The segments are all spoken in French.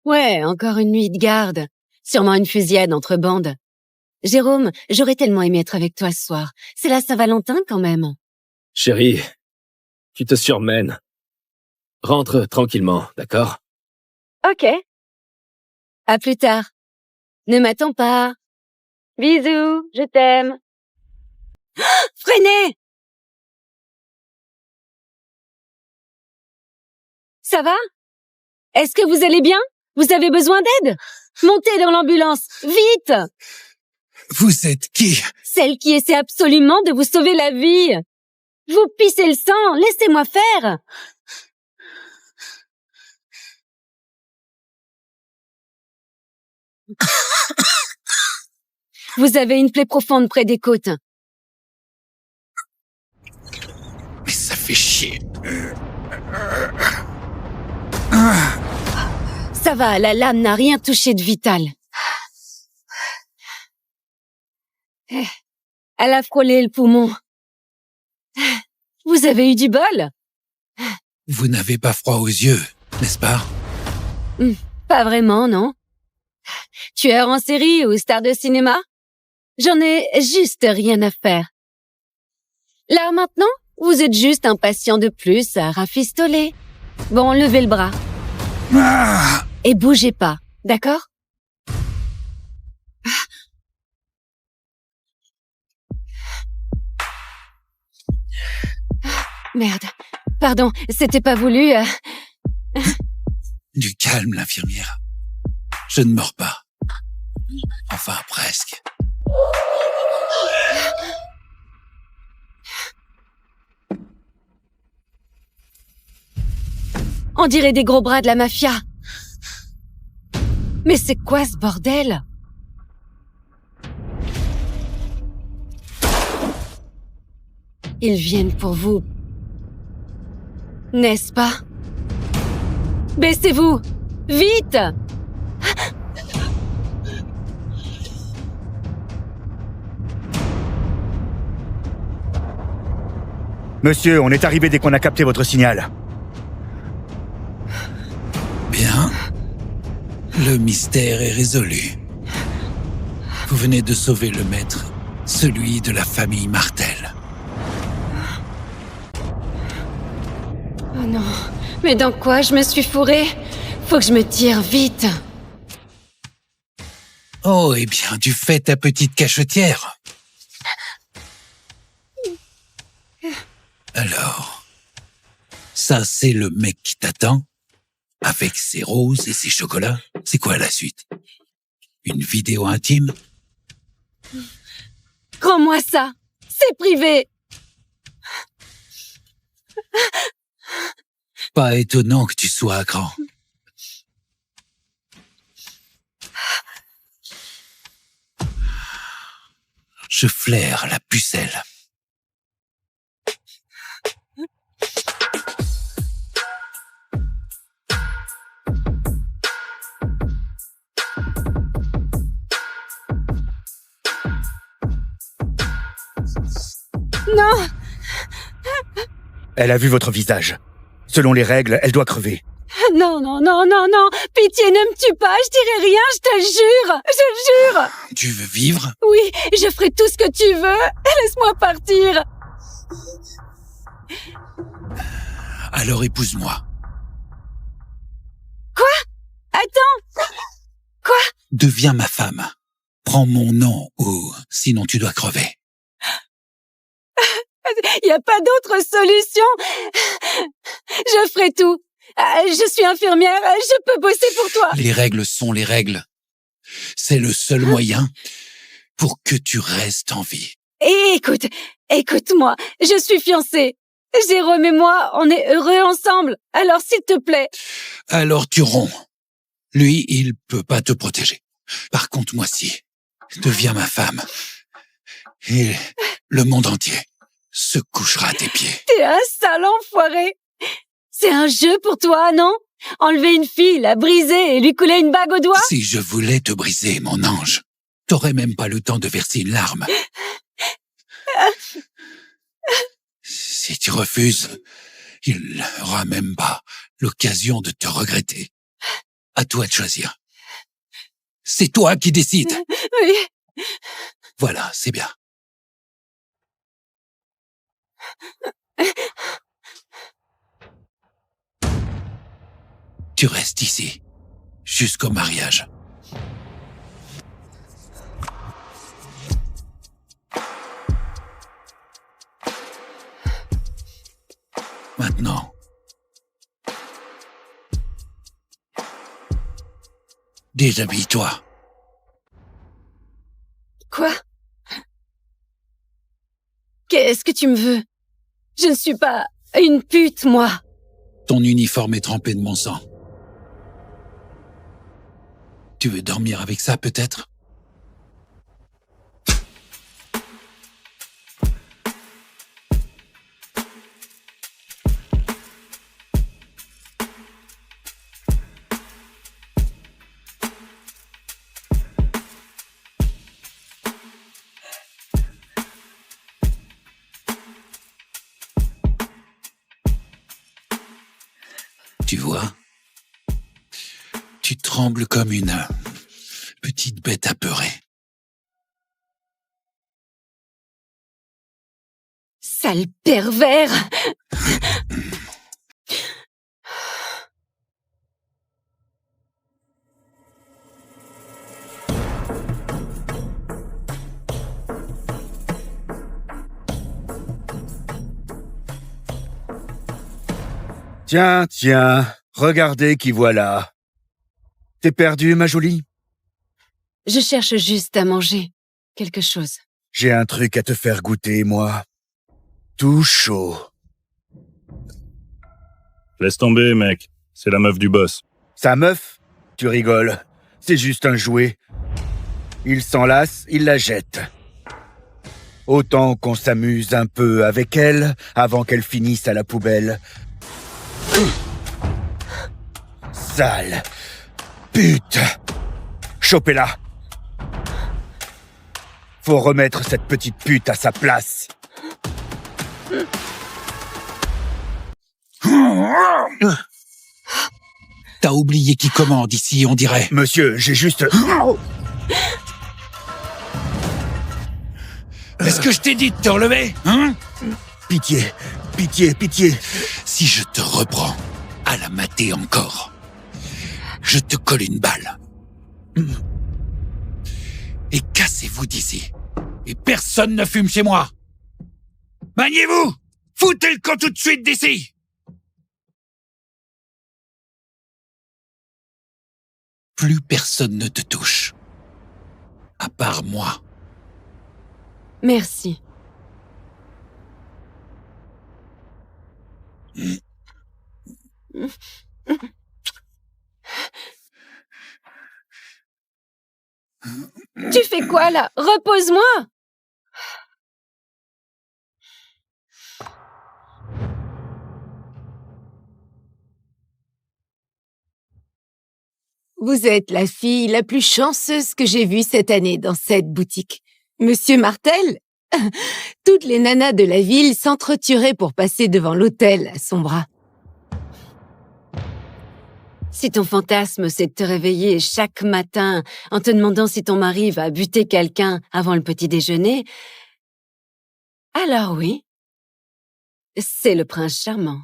Ouais, encore une nuit de garde. Sûrement une fusillade entre bandes. Jérôme, j'aurais tellement aimé être avec toi ce soir. C'est la Saint-Valentin quand même. Chérie, tu te surmènes. Rentre tranquillement, d'accord? Ok. À plus tard. Ne m'attends pas. Bisous, je t'aime. Freinez! Ça va? Est-ce que vous allez bien? Vous avez besoin d'aide? Montez dans l'ambulance, vite! Vous êtes qui? Celle qui essaie absolument de vous sauver la vie. Vous pissez le sang, laissez-moi faire. Vous avez une plaie profonde près des côtes. Mais ça fait chier. Ça va, la lame n'a rien touché de vital. Elle a frôlé le poumon. Vous avez eu du bol? Vous n'avez pas froid aux yeux, n'est-ce pas? Pas vraiment, non. Tueur en série ou star de cinéma? J'en ai juste rien à faire. Là, maintenant, vous êtes juste un patient de plus à rafistoler. Bon, levez le bras. Et bougez pas, d'accord? Merde. Pardon, c'était pas voulu. Du calme, l'infirmière. Je ne meurs pas. Enfin, presque. On dirait des gros bras de la mafia. Mais c'est quoi ce bordel? Ils viennent pour vous. N'est-ce pas? Baissez-vous! Vite! Monsieur, on est arrivé dès qu'on a capté votre signal. Bien. Le mystère est résolu. Vous venez de sauver le maître, celui de la famille Martel. Oh non, mais dans quoi je me suis fourrée? Faut que je me tire vite. Oh, eh bien, tu fais ta petite cachetière. Alors, ça c'est le mec qui t'attend, avec ses roses et ses chocolats. C'est quoi la suite? Une vidéo intime? Rends-moi ça! C'est privé! Pas étonnant que tu sois à cran. Je flaire la pucelle. Non! Elle a vu votre visage. Selon les règles, elle doit crever. Non, non, non, non, non! Pitié, ne me tue pas, je dirai rien, je te jure! Je jure! Tu veux vivre? Oui, je ferai tout ce que tu veux! Laisse-moi partir! Alors épouse-moi. Quoi? Attends! Quoi? Deviens ma femme. Prends mon nom ou sinon tu dois crever. Y a pas d'autre solution! Je ferai tout! Je suis infirmière, je peux bosser pour toi! Les règles sont les règles. C'est le seul moyen pour que tu restes en vie. Et écoute-moi, je suis fiancée. Jérôme et moi, on est heureux ensemble. Alors s'il te plaît. Alors tu romps. Lui, il peut pas te protéger. Par contre, moi si. Deviens ma femme. Et le monde entier se couchera à tes pieds. T'es un sale enfoiré. C'est un jeu pour toi, non? Enlever une fille, la briser et lui couler une bague au doigt? Si je voulais te briser, mon ange, t'aurais même pas le temps de verser une larme. Si tu refuses, il n'aura même pas l'occasion de te regretter. À toi de choisir. C'est toi qui décides. Oui. Voilà, c'est bien. Tu restes ici, jusqu'au mariage. Maintenant, déshabille-toi. Quoi? Qu'est-ce que tu me veux? Je ne suis pas une pute, moi. Ton uniforme est trempé de mon sang. Tu veux dormir avec ça, peut-être? Tu vois? Tu trembles comme une petite bête apeurée. Sale pervers! Tiens, regardez qui voilà. T'es perdue, ma jolie? Je cherche juste à manger quelque chose. J'ai un truc à te faire goûter, moi. Tout chaud. Laisse tomber, mec. C'est la meuf du boss. Sa meuf? Tu rigoles. C'est juste un jouet. Il s'en lasse, il la jette. Autant qu'on s'amuse un peu avec elle avant qu'elle finisse à la poubelle. Sale pute! Chopez-la! Faut remettre cette petite pute à sa place. T'as oublié qui commande ici, on dirait. Monsieur, j'ai juste... Est-ce que je t'ai dit de te relever, hein? Pitié, pitié, pitié. Si je te reprends à la mater encore, je te colle une balle. Et cassez-vous d'ici. Et personne ne fume chez moi. Maniez-vous! Foutez le camp tout de suite d'ici! Plus personne ne te touche. À part moi. Merci. Tu fais quoi, là? Repose-moi! Vous êtes la fille la plus chanceuse que j'ai vue cette année dans cette boutique. Monsieur Martel, toutes les nanas de la ville s'entretueraient pour passer devant l'hôtel à son bras. Si ton fantasme, c'est de te réveiller chaque matin en te demandant si ton mari va buter quelqu'un avant le petit déjeuner, alors oui, c'est le prince charmant.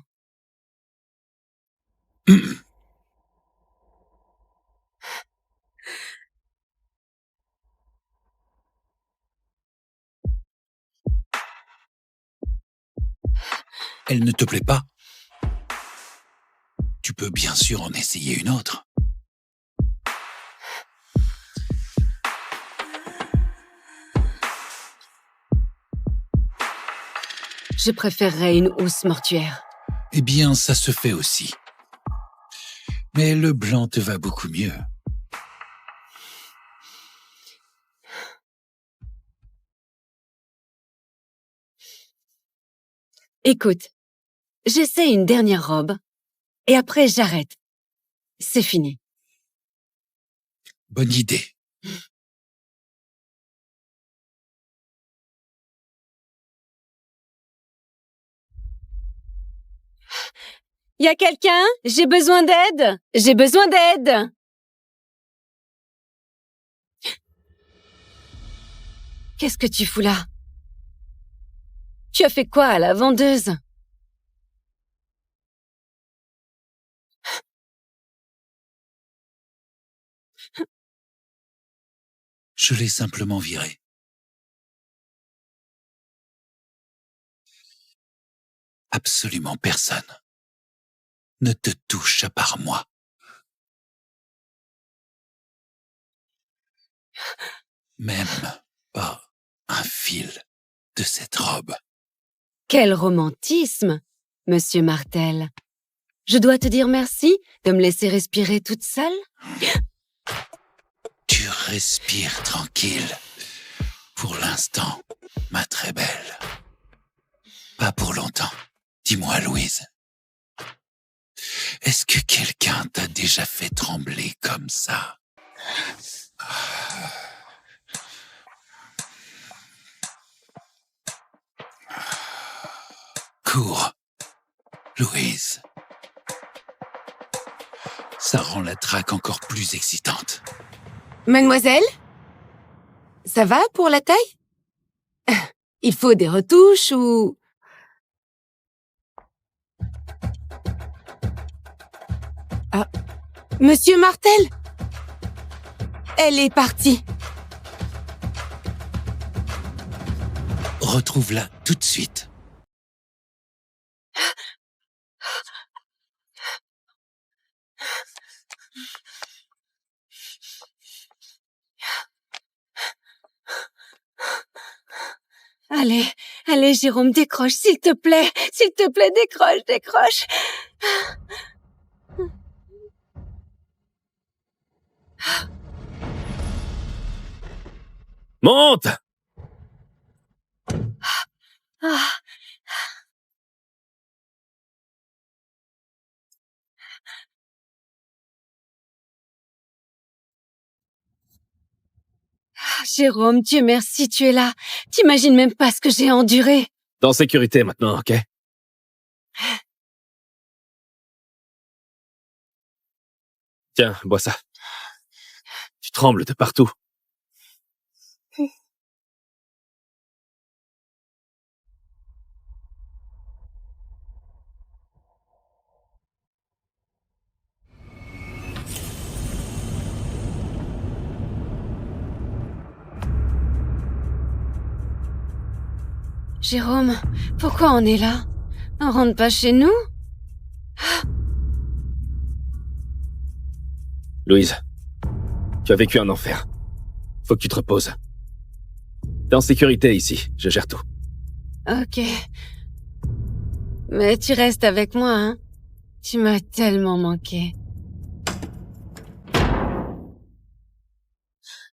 Elle ne te plaît pas? Tu peux bien sûr en essayer une autre. Je préférerais une housse mortuaire. Eh bien, ça se fait aussi. Mais le blanc te va beaucoup mieux. Écoute, j'essaie une dernière robe et après j'arrête. C'est fini. Bonne idée. Y a quelqu'un? J'ai besoin d'aide! J'ai besoin d'aide! Qu'est-ce que tu fous là? Tu as fait quoi à la vendeuse? Je l'ai simplement viré. Absolument personne ne te touche à part moi. Même pas un fil de cette robe. Quel romantisme, Monsieur Martel. Je dois te dire merci de me laisser respirer toute seule. Tu respires tranquille. Pour l'instant, ma très belle. Pas pour longtemps. Dis-moi, Louise. Est-ce que quelqu'un t'a déjà fait trembler comme ça? Cours, Louise. Ça rend la traque encore plus excitante. Mademoiselle? Ça va pour la taille? Il faut des retouches ou... Ah, Monsieur Martel? Elle est partie. Retrouve-la tout de suite. Allez, allez, Jérôme, décroche, s'il te plaît. S'il te plaît, décroche, décroche. Monte! Ah. Jérôme, Dieu merci, tu es là. T'imagines même pas ce que j'ai enduré. T'es en sécurité maintenant, ok? Tiens, bois ça. Tu trembles de partout. Jérôme, pourquoi on est là? On rentre pas chez nous? Louise, tu as vécu un enfer. Faut que tu te reposes. T'es en sécurité ici, je gère tout. Ok. Mais tu restes avec moi, hein? Tu m'as tellement manqué.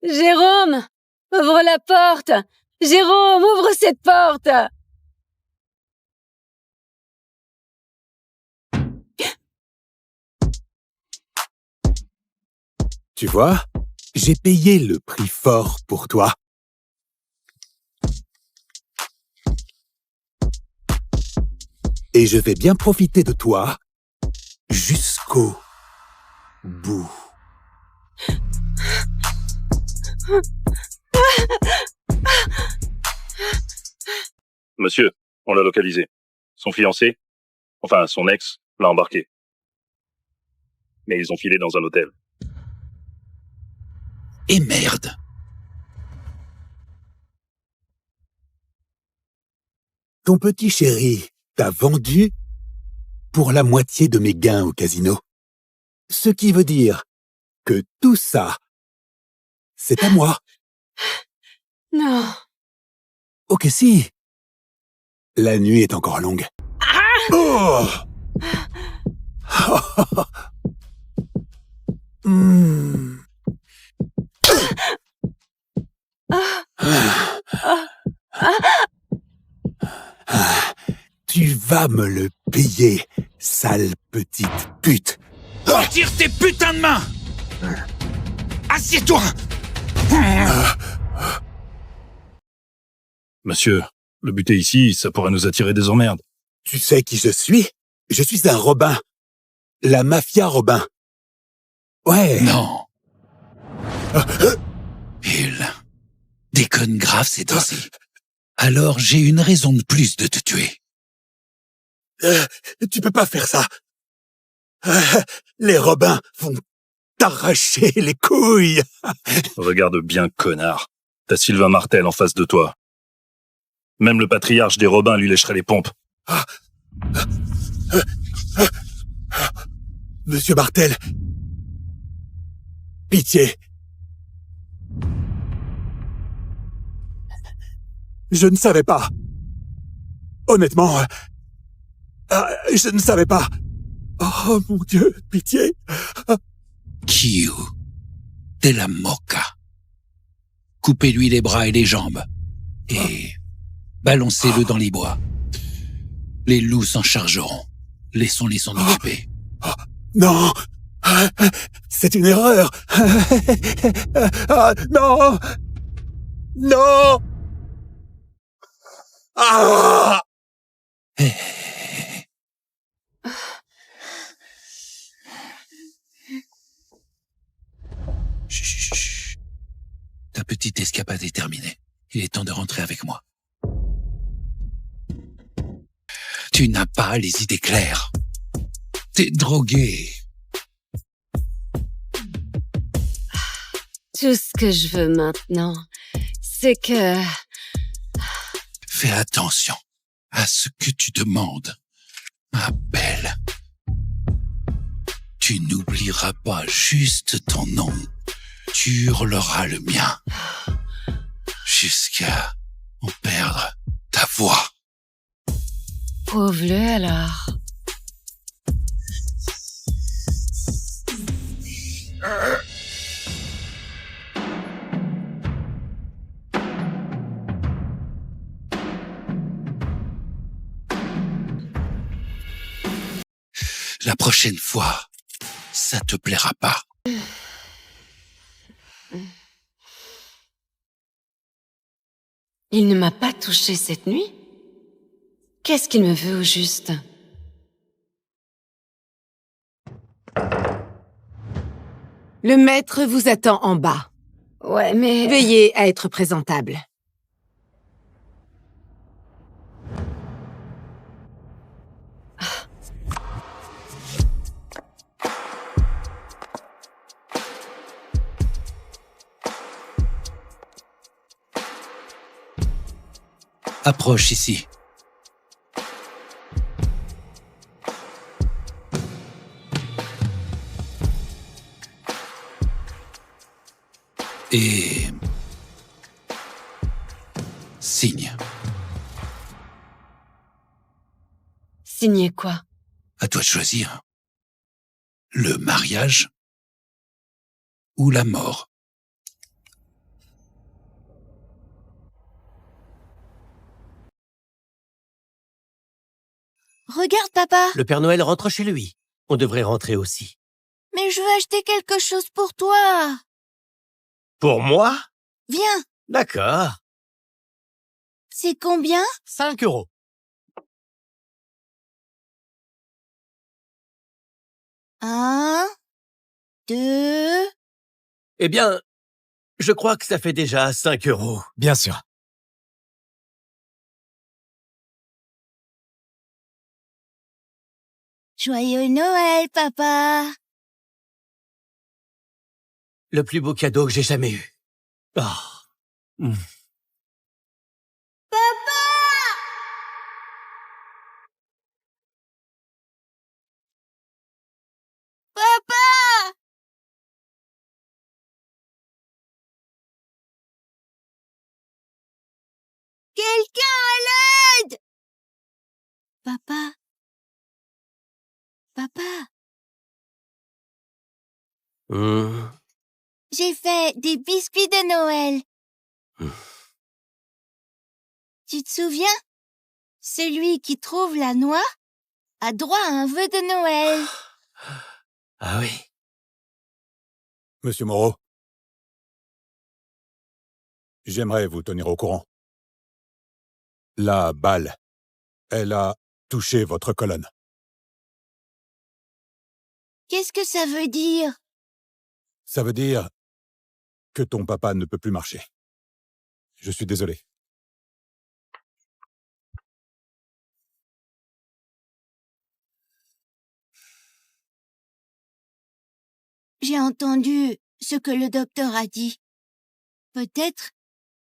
Jérôme! Ouvre la porte! Jérôme, ouvre cette porte! Tu vois, j'ai payé le prix fort pour toi. Et je vais bien profiter de toi jusqu'au bout. Monsieur, on l'a localisé. Son fiancé, enfin son ex, l'a embarqué. Mais ils ont filé dans un hôtel. Et merde! Ton petit chéri t'a vendu pour la moitié de mes gains au casino. Ce qui veut dire que tout ça, c'est à moi. Non. Ok, si. La nuit est encore longue. Oh. Hmm. Tu vas me le payer, sale petite pute. Retire tes putains de mains! Assieds-toi! Monsieur, le buter ici, ça pourrait nous attirer des emmerdes. Tu sais qui je suis? Je suis un Robin. La mafia Robin. Ouais. Non. Il déconnes grave ces temps-ci. Alors j'ai une raison de plus de te tuer. Tu peux pas faire ça. Les Robins vont t'arracher les couilles. Regarde bien, connard. T'as Sylvain Martel en face de toi. Même le patriarche des Robins lui lécherait les pompes. Monsieur Martel. Pitié. Je ne savais pas. Honnêtement, je ne savais pas. Oh mon Dieu, pitié. Kiyu de la Moka. Coupez-lui les bras et les jambes. Et balancez-le dans les bois. Les loups s'en chargeront. Laissons-les s'en occuper. Non. C'est une erreur. Non. Non. Ah. Chut. Ta petite escapade est terminée. Il est temps de rentrer avec moi. Tu n'as pas les idées claires. T'es drogué. Tout ce que je veux maintenant, c'est que... Fais attention à ce que tu demandes, ma belle. Tu n'oublieras pas juste ton nom. Tu hurleras le mien. Jusqu'à en perdre ta voix. Prouve-le alors. La prochaine fois, ça te plaira pas. Il ne m'a pas touché cette nuit? Qu'est-ce qu'il me veut au juste? Le maître vous attend en bas. Ouais, mais... Veuillez à être présentable. Approche ici. Et... signe. Signer quoi? À toi de choisir. Le mariage ou la mort. Regarde, papa. Le Père Noël rentre chez lui. On devrait rentrer aussi. Mais je veux acheter quelque chose pour toi. Pour moi? Viens. D'accord. C'est combien? 5 €. 1, 2... Eh bien, je crois que ça fait déjà 5 €. Bien sûr. Joyeux Noël, papa. Le plus beau cadeau que j'ai jamais eu. Oh. Mm. Papa! Papa! Quelqu'un à l'aide! Papa? Papa? Mm. J'ai fait des biscuits de Noël. Mm. Tu te souviens? Celui qui trouve la noix a droit à un vœu de Noël. Ah oui. Monsieur Moreau. J'aimerais vous tenir au courant. La balle, elle a touché votre colonne. Qu'est-ce que ça veut dire? Ça veut dire que ton papa ne peut plus marcher. Je suis désolé. J'ai entendu ce que le docteur a dit. Peut-être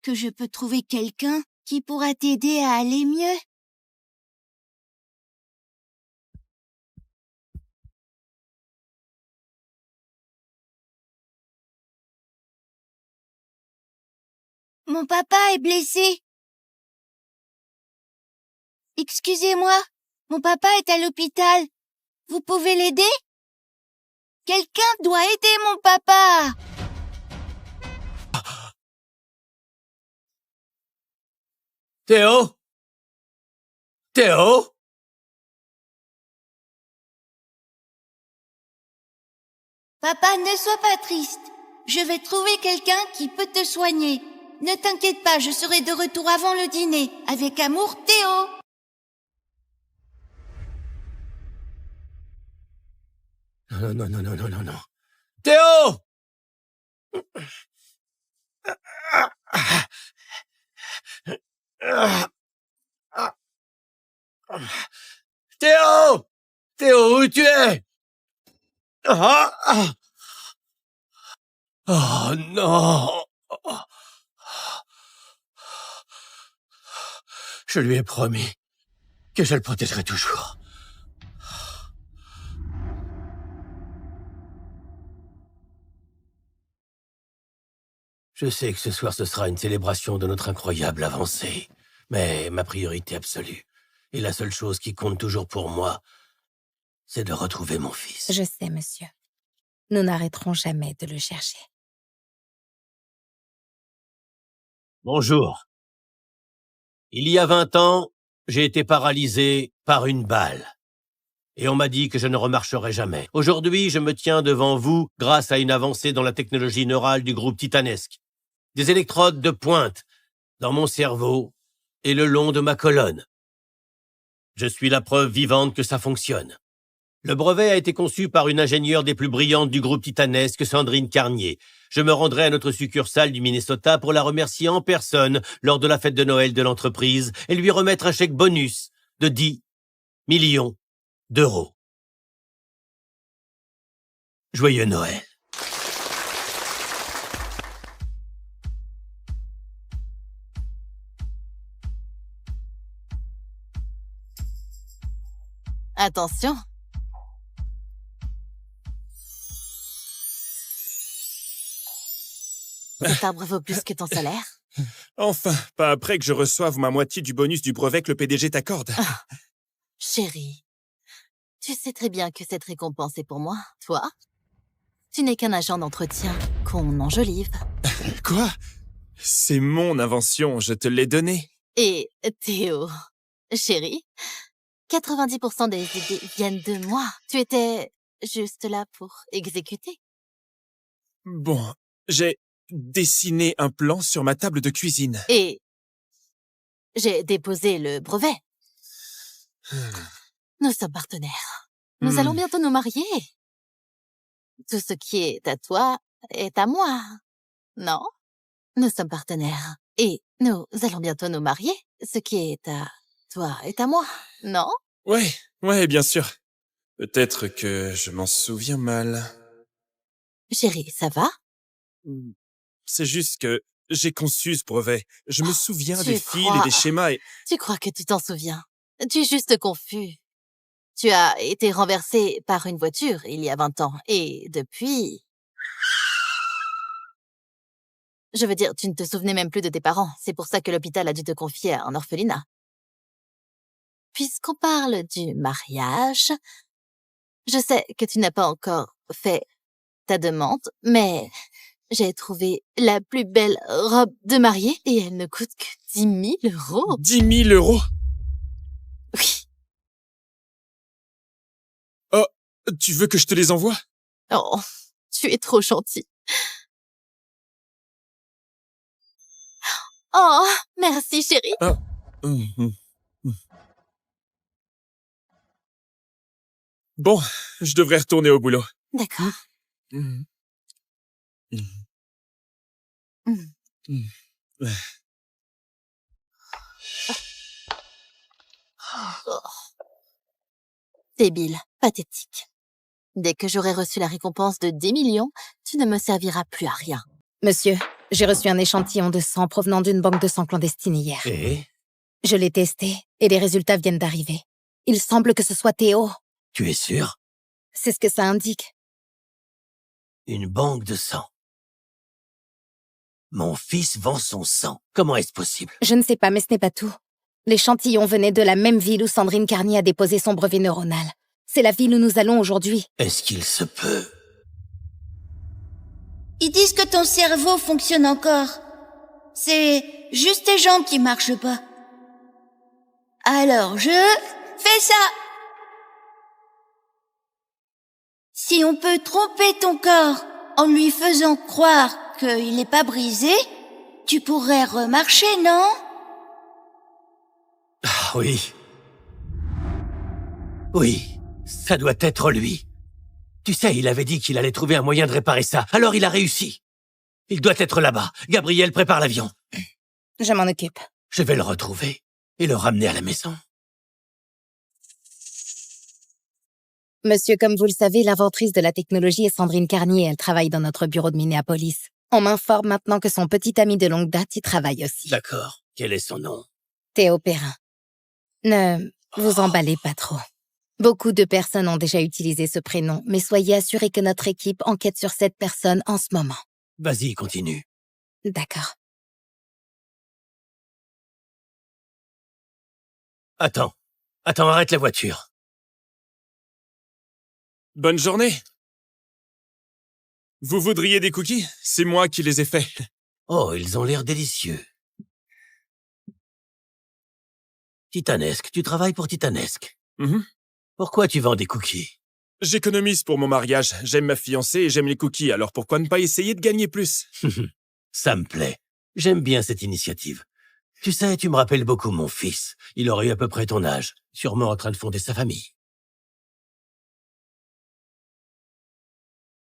que je peux trouver quelqu'un qui pourra t'aider à aller mieux. Mon papa est blessé. Excusez-moi, mon papa est à l'hôpital. Vous pouvez l'aider? Quelqu'un doit aider mon papa. Théo? Théo? Papa, ne sois pas triste. Je vais trouver quelqu'un qui peut te soigner. Ne t'inquiète pas, je serai de retour avant le dîner. Avec amour, Théo. Non, non, non, non, non, non, non. Théo! Théo! Théo, où tu es? Oh non! Je lui ai promis que je le protégerai toujours. Je sais que ce soir ce sera une célébration de notre incroyable avancée, mais ma priorité absolue, et la seule chose qui compte toujours pour moi, c'est de retrouver mon fils. Je sais, monsieur. Nous n'arrêterons jamais de le chercher. Bonjour. Il y a 20 ans, j'ai été paralysé par une balle. Et on m'a dit que je ne remarcherais jamais. Aujourd'hui, je me tiens devant vous grâce à une avancée dans la technologie neurale du groupe Titanesque. Des électrodes de pointe dans mon cerveau et le long de ma colonne. Je suis la preuve vivante que ça fonctionne. Le brevet a été conçu par une ingénieure des plus brillantes du groupe Titanesque, Sandrine Carnier. Je me rendrai à notre succursale du Minnesota pour la remercier en personne lors de la fête de Noël de l'entreprise et lui remettre un chèque bonus de 10 millions d'euros. Joyeux Noël. Attention. Cet arbre vaut plus que ton salaire. Enfin, pas après que je reçoive ma moitié du bonus du brevet que le PDG t'accorde. Ah, chérie, tu sais très bien que cette récompense est pour moi. Toi, tu n'es qu'un agent d'entretien qu'on enjolive. Quoi? C'est mon invention, je te l'ai donnée. Et Théo, chérie, 90% des idées viennent de moi. Tu étais juste là pour exécuter. Bon, j'ai dessiné un plan sur ma table de cuisine. Et j'ai déposé le brevet. Nous sommes partenaires. Nous allons bientôt nous marier. Tout ce qui est à toi est à moi. Non? Nous sommes partenaires. Et nous allons bientôt nous marier. Ce qui est à toi est à moi. Non? Ouais, bien sûr. Peut-être que je m'en souviens mal. Chérie, ça va? C'est juste que j'ai conçu ce brevet. Je me souviens tu des fils crois- et des schémas et... Tu crois que tu t'en souviens? Tu es juste confus. Tu as été renversé par une voiture il y a 20 ans. Et depuis... Je veux dire, tu ne te souvenais même plus de tes parents. C'est pour ça que l'hôpital a dû te confier à un orphelinat. Puisqu'on parle du mariage, je sais que tu n'as pas encore fait ta demande, mais j'ai trouvé la plus belle robe de mariée et elle ne coûte que 10 000 euros. 10 000 euros? Oui. Oh, tu veux que je te les envoie? Oh, tu es trop gentil. Oh, merci chérie. Ah. Bon, je devrais retourner au boulot. D'accord. Débile, pathétique. Dès que j'aurai reçu la récompense de 10 millions, tu ne me serviras plus à rien. Monsieur, j'ai reçu un échantillon de sang provenant d'une banque de sang clandestine hier. Et Je l'ai testé et les résultats viennent d'arriver. Il semble que ce soit Théo. tu es sûr? C'est ce que ça indique. Une banque de sang. Mon fils vend son sang. Comment est-ce possible? Je ne sais pas, mais ce n'est pas tout. L'échantillon venait de la même ville où Sandrine Carnier a déposé son brevet neuronal. C'est la ville où nous allons aujourd'hui. Est-ce qu'il se peut? Ils disent que ton cerveau fonctionne encore. C'est juste tes jambes qui marchent pas. Alors je fais ça. Si on peut tromper ton corps en lui faisant croire qu'il n'est pas brisé, tu pourrais remarcher, non? Ah oui. Oui, ça doit être lui. Tu sais, il avait dit qu'il allait trouver un moyen de réparer ça, alors il a réussi. Il doit être là-bas. Gabriel prépare l'avion. Je m'en occupe. Je vais le retrouver et le ramener à la maison. Monsieur, comme vous le savez, l'inventrice de la technologie est Sandrine Carnier. Elle travaille dans notre bureau de Minneapolis. On m'informe maintenant que son petit ami de longue date y travaille aussi. D'accord. Quel est son nom? Théo Perrin. Ne vous emballez pas trop. Beaucoup de personnes ont déjà utilisé ce prénom, mais soyez assurés que notre équipe enquête sur cette personne en ce moment. Vas-y, continue. D'accord. Attends, arrête la voiture. Bonne journée. Vous voudriez des cookies? C'est moi qui les ai faits. Oh, ils ont l'air délicieux. Titanesque, tu travailles pour Titanesque. Pourquoi tu vends des cookies? J'économise pour mon mariage. J'aime ma fiancée et j'aime les cookies, alors pourquoi ne pas essayer de gagner plus? Ça me plaît. J'aime bien cette initiative. Tu sais, tu me rappelles beaucoup mon fils. Il aurait eu à peu près ton âge, sûrement en train de fonder sa famille.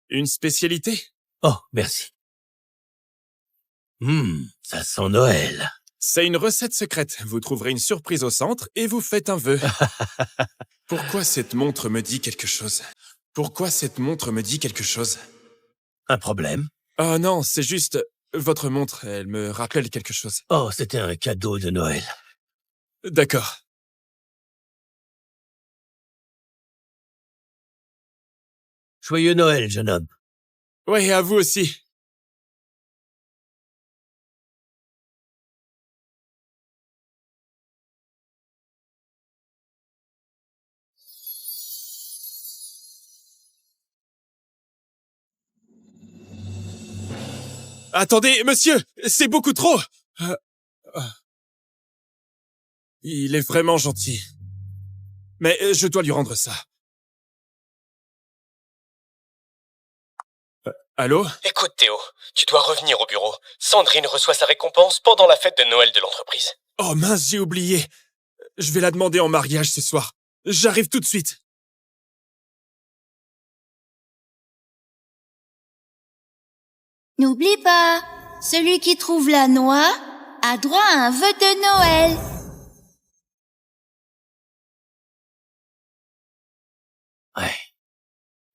Une spécialité? Oh, merci. Ça sent Noël. C'est une recette secrète. Vous trouverez une surprise au centre et vous faites un vœu. Pourquoi cette montre me dit quelque chose? Pourquoi cette montre me dit quelque chose? Un problème? Oh non, c'est juste... Votre montre, elle me rappelle quelque chose. Oh, c'était un cadeau de Noël. D'accord. Joyeux Noël, jeune homme. Oui, à vous aussi. Attendez, monsieur, c'est beaucoup trop. Il est vraiment gentil. Mais je dois lui rendre ça. Allô? Écoute Théo, tu dois revenir au bureau. Sandrine reçoit sa récompense pendant la fête de Noël de l'entreprise. Oh mince, j'ai oublié. Je vais la demander en mariage ce soir. J'arrive tout de suite. N'oublie pas, celui qui trouve la noix a droit à un vœu de Noël. Ouais.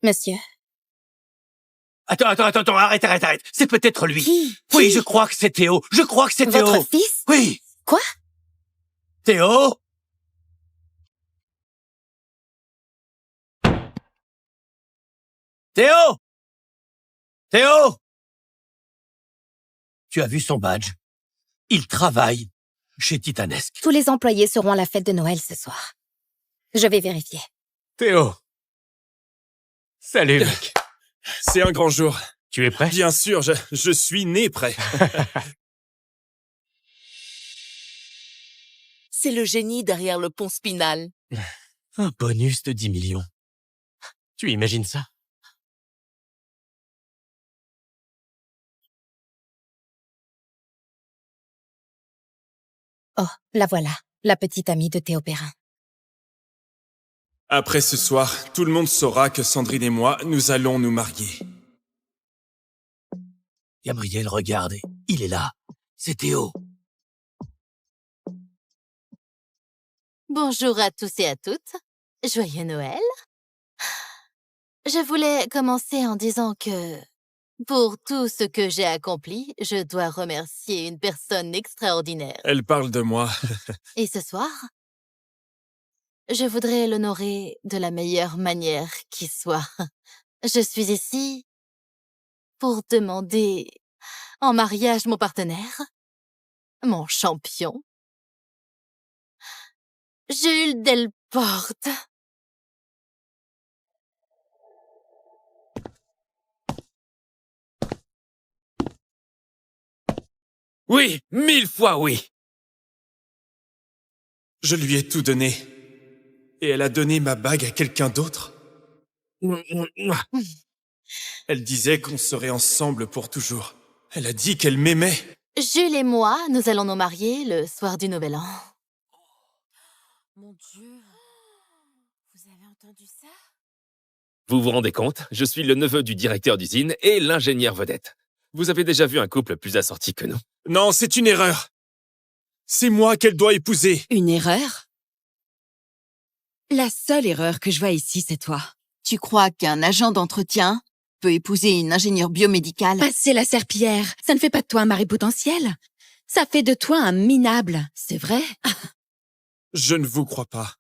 Monsieur. Attends, arrête. C'est peut-être lui. Qui? Oui, je crois que c'est Théo. Théo. Votre fils? Oui. Quoi? Théo? Théo? Tu as vu son badge? Il travaille chez Titanesque. Tous les employés seront à la fête de Noël ce soir. Je vais vérifier. Théo. Salut, mec. C'est un grand jour. Tu es prêt? Bien sûr, je suis né prêt. C'est le génie derrière le pont Spinal. Un bonus de 10 millions. Tu imagines ça? Oh, la voilà, la petite amie de Théo Perrin. Après ce soir, tout le monde saura que Sandrine et moi, nous allons nous marier. Gabriel, regarde, il est là. C'est Théo. Bonjour à tous et à toutes. Joyeux Noël. Je voulais commencer en disant que, pour tout ce que j'ai accompli, je dois remercier une personne extraordinaire. Elle parle de moi. Et ce soir, je voudrais l'honorer de la meilleure manière qui soit. Je suis ici pour demander en mariage mon partenaire, mon champion, Jules Delporte. Oui, 1000 fois oui. Je lui ai tout donné. Et elle a donné ma bague à quelqu'un d'autre. Elle disait qu'on serait ensemble pour toujours. Elle a dit qu'elle m'aimait. Jules et moi, nous allons nous marier le soir du Nouvel An. Mon Dieu. Vous avez entendu ça? Vous vous rendez compte? Je suis le neveu du directeur d'usine et l'ingénieur vedette. Vous avez déjà vu un couple plus assorti que nous? Non, c'est une erreur. C'est moi qu'elle doit épouser. Une erreur? La seule erreur que je vois ici, c'est toi. Tu crois qu'un agent d'entretien peut épouser une ingénieure biomédicale? Passer la serpillière, ça ne fait pas de toi un mari potentiel. Ça fait de toi un minable, c'est vrai? Je ne vous crois pas.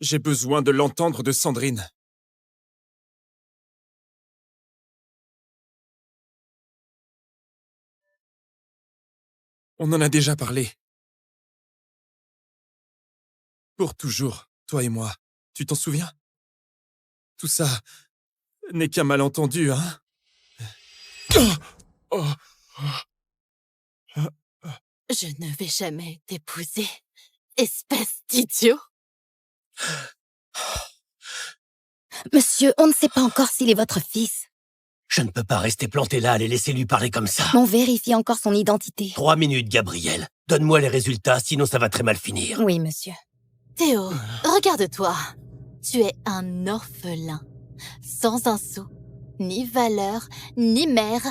J'ai besoin de l'entendre de Sandrine. On en a déjà parlé. Pour toujours, toi et moi. Tu t'en souviens? Tout ça n'est qu'un malentendu, hein? Je ne vais jamais t'épouser, espèce d'idiot. Monsieur, on ne sait pas encore s'il est votre fils. Je ne peux pas rester planté là et les laisser lui parler comme ça. On vérifie encore son identité. 3 minutes, Gabriel. Donne-moi les résultats, sinon ça va très mal finir. Oui, monsieur. Théo, regarde-toi. Tu es un orphelin, sans un sou, ni valeur, ni mère.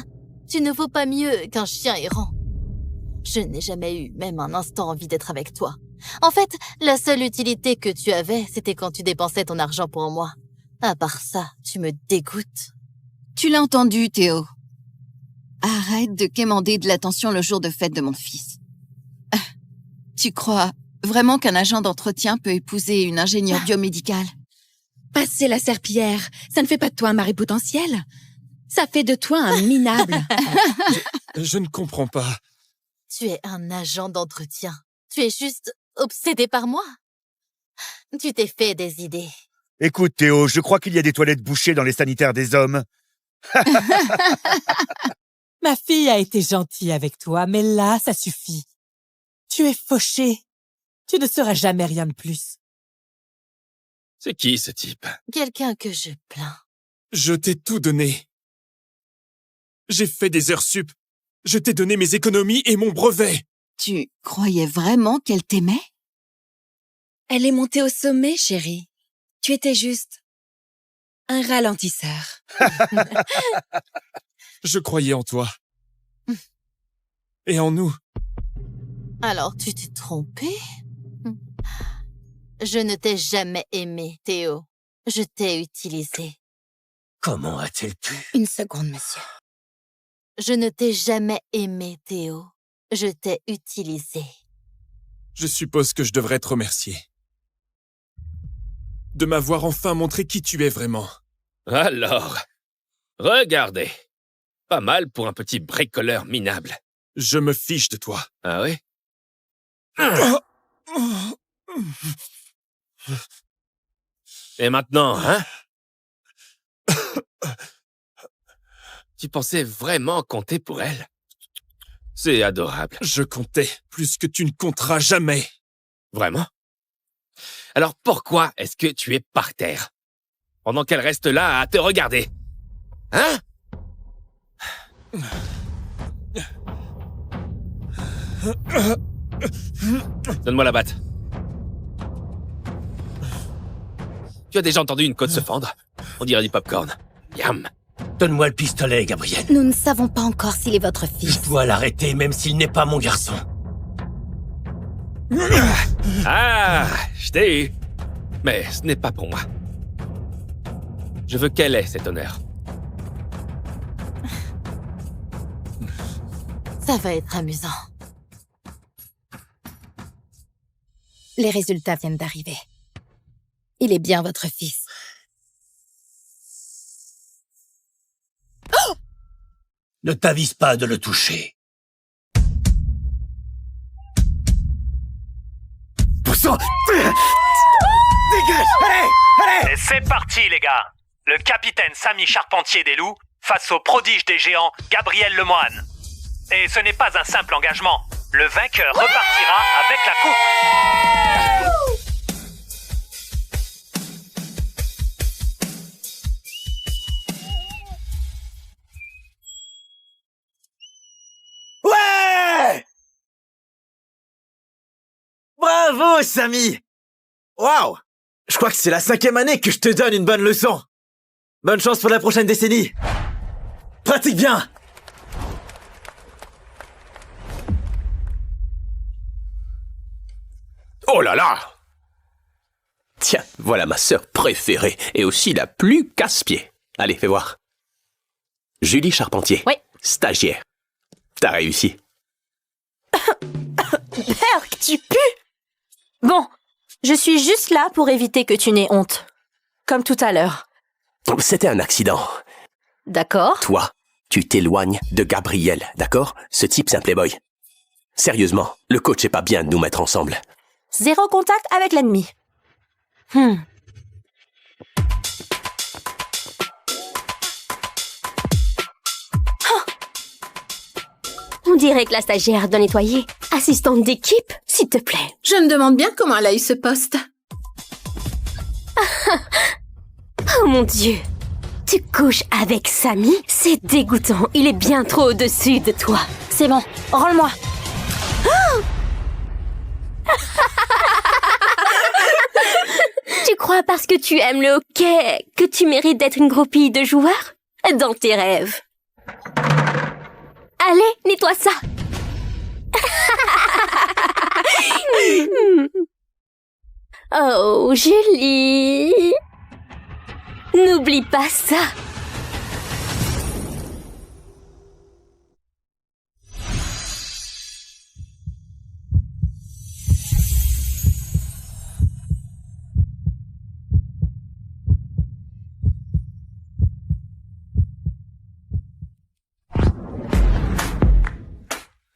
Tu ne vaux pas mieux qu'un chien errant. Je n'ai jamais eu même un instant envie d'être avec toi. En fait, la seule utilité que tu avais, c'était quand tu dépensais ton argent pour moi. À part ça, tu me dégoûtes. Tu l'as entendu, Théo. Arrête de quémander de l'attention le jour de fête de mon fils. Tu crois vraiment qu'un agent d'entretien peut épouser une ingénieure biomédicale? Passer la serpillière, ça ne fait pas de toi un mari potentiel. Ça fait de toi un minable. Je ne comprends pas. Tu es un agent d'entretien. Tu es juste obsédé par moi. Tu t'es fait des idées. Écoute, Théo, je crois qu'il y a des toilettes bouchées dans les sanitaires des hommes. Ma fille a été gentille avec toi, mais là, ça suffit. Tu es fauché. Tu ne seras jamais rien de plus. C'est qui, ce type? Quelqu'un que je plains. Je t'ai tout donné. J'ai fait des heures sup. Je t'ai donné mes économies et mon brevet. Tu croyais vraiment qu'elle t'aimait? Elle est montée au sommet, chérie. Tu étais juste un ralentisseur. Je croyais en toi. Et en nous. Alors tu t'es trompé? Je ne t'ai jamais aimé, Théo. Je t'ai utilisé. Comment a-t-elle pu? Une seconde, monsieur. Je ne t'ai jamais aimé, Théo. Je t'ai utilisé. Je suppose que je devrais te remercier. De m'avoir enfin montré qui tu es vraiment. Alors, regardez. Pas mal pour un petit bricoleur minable. Je me fiche de toi. Ah oui? Et maintenant, hein? Tu pensais vraiment compter pour elle? C'est adorable. Je comptais plus que tu ne compteras jamais. Vraiment? Alors pourquoi est-ce que tu es par terre? Pendant qu'elle reste là à te regarder. Hein? Donne-moi la batte. Tu as déjà entendu une côte se fendre? On dirait du popcorn. Yam. Donne-moi le pistolet, Gabriel. Nous ne savons pas encore s'il est votre fils. Je dois l'arrêter, même s'il n'est pas mon garçon. Ah, je t'ai eu. Mais ce n'est pas pour moi. Je veux qu'elle ait cet honneur. Ça va être amusant. Les résultats viennent d'arriver. Il est bien votre fils. Ne t'avise pas de le toucher. Pour ça, dégage! Allez! Allez! Et c'est parti, les gars! Le capitaine Samy Charpentier des Loups face au prodige des géants Gabriel Lemoine. Et ce n'est pas un simple engagement. Le vainqueur repartira avec la coupe. Ouais! Bravo, Samy! Waouh! Je crois que c'est la 5e année que je te donne une bonne leçon. Bonne chance pour la prochaine décennie. Pratique bien! Oh là là! Tiens, voilà ma sœur préférée et aussi la plus casse-pied. Allez, fais voir. Julie Charpentier. Oui. Stagiaire. T'as réussi. Berk, tu pues! Bon, je suis juste là pour éviter que tu n'aies honte. Comme tout à l'heure. C'était un accident. D'accord. Toi, tu t'éloignes de Gabriel, d'accord? Ce type, c'est un playboy. Sérieusement, le coach est pas bien de nous mettre ensemble. 0 contact avec l'ennemi. On dirait que la stagiaire doit nettoyer. Assistante d'équipe, s'il te plaît. Je me demande bien comment elle a eu ce poste. Oh mon Dieu. Tu couches avec Samy? C'est dégoûtant. Il est bien trop au-dessus de toi. C'est bon, rends-le-moi. Tu crois parce que tu aimes le hockey que tu mérites d'être une groupie de joueurs? Dans tes rêves. Allez, nettoie ça. Oh, Julie. N'oublie pas ça.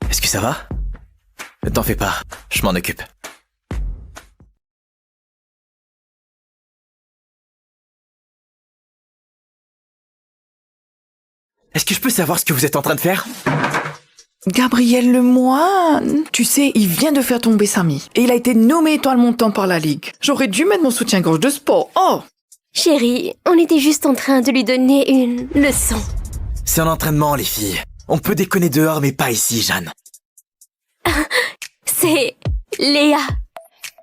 Est-ce que ça va? Ne t'en fais pas, je m'en occupe. Est-ce que je peux savoir ce que vous êtes en train de faire? Gabriel Lemoine, tu sais, il vient de faire tomber Samy. Et il a été nommé étoile montante par la Ligue. J'aurais dû mettre mon soutien-gorge de sport. Oh! Chérie, on était juste en train de lui donner une leçon. C'est un entraînement, les filles. On peut déconner dehors, mais pas ici, Jeanne. C'est Léa.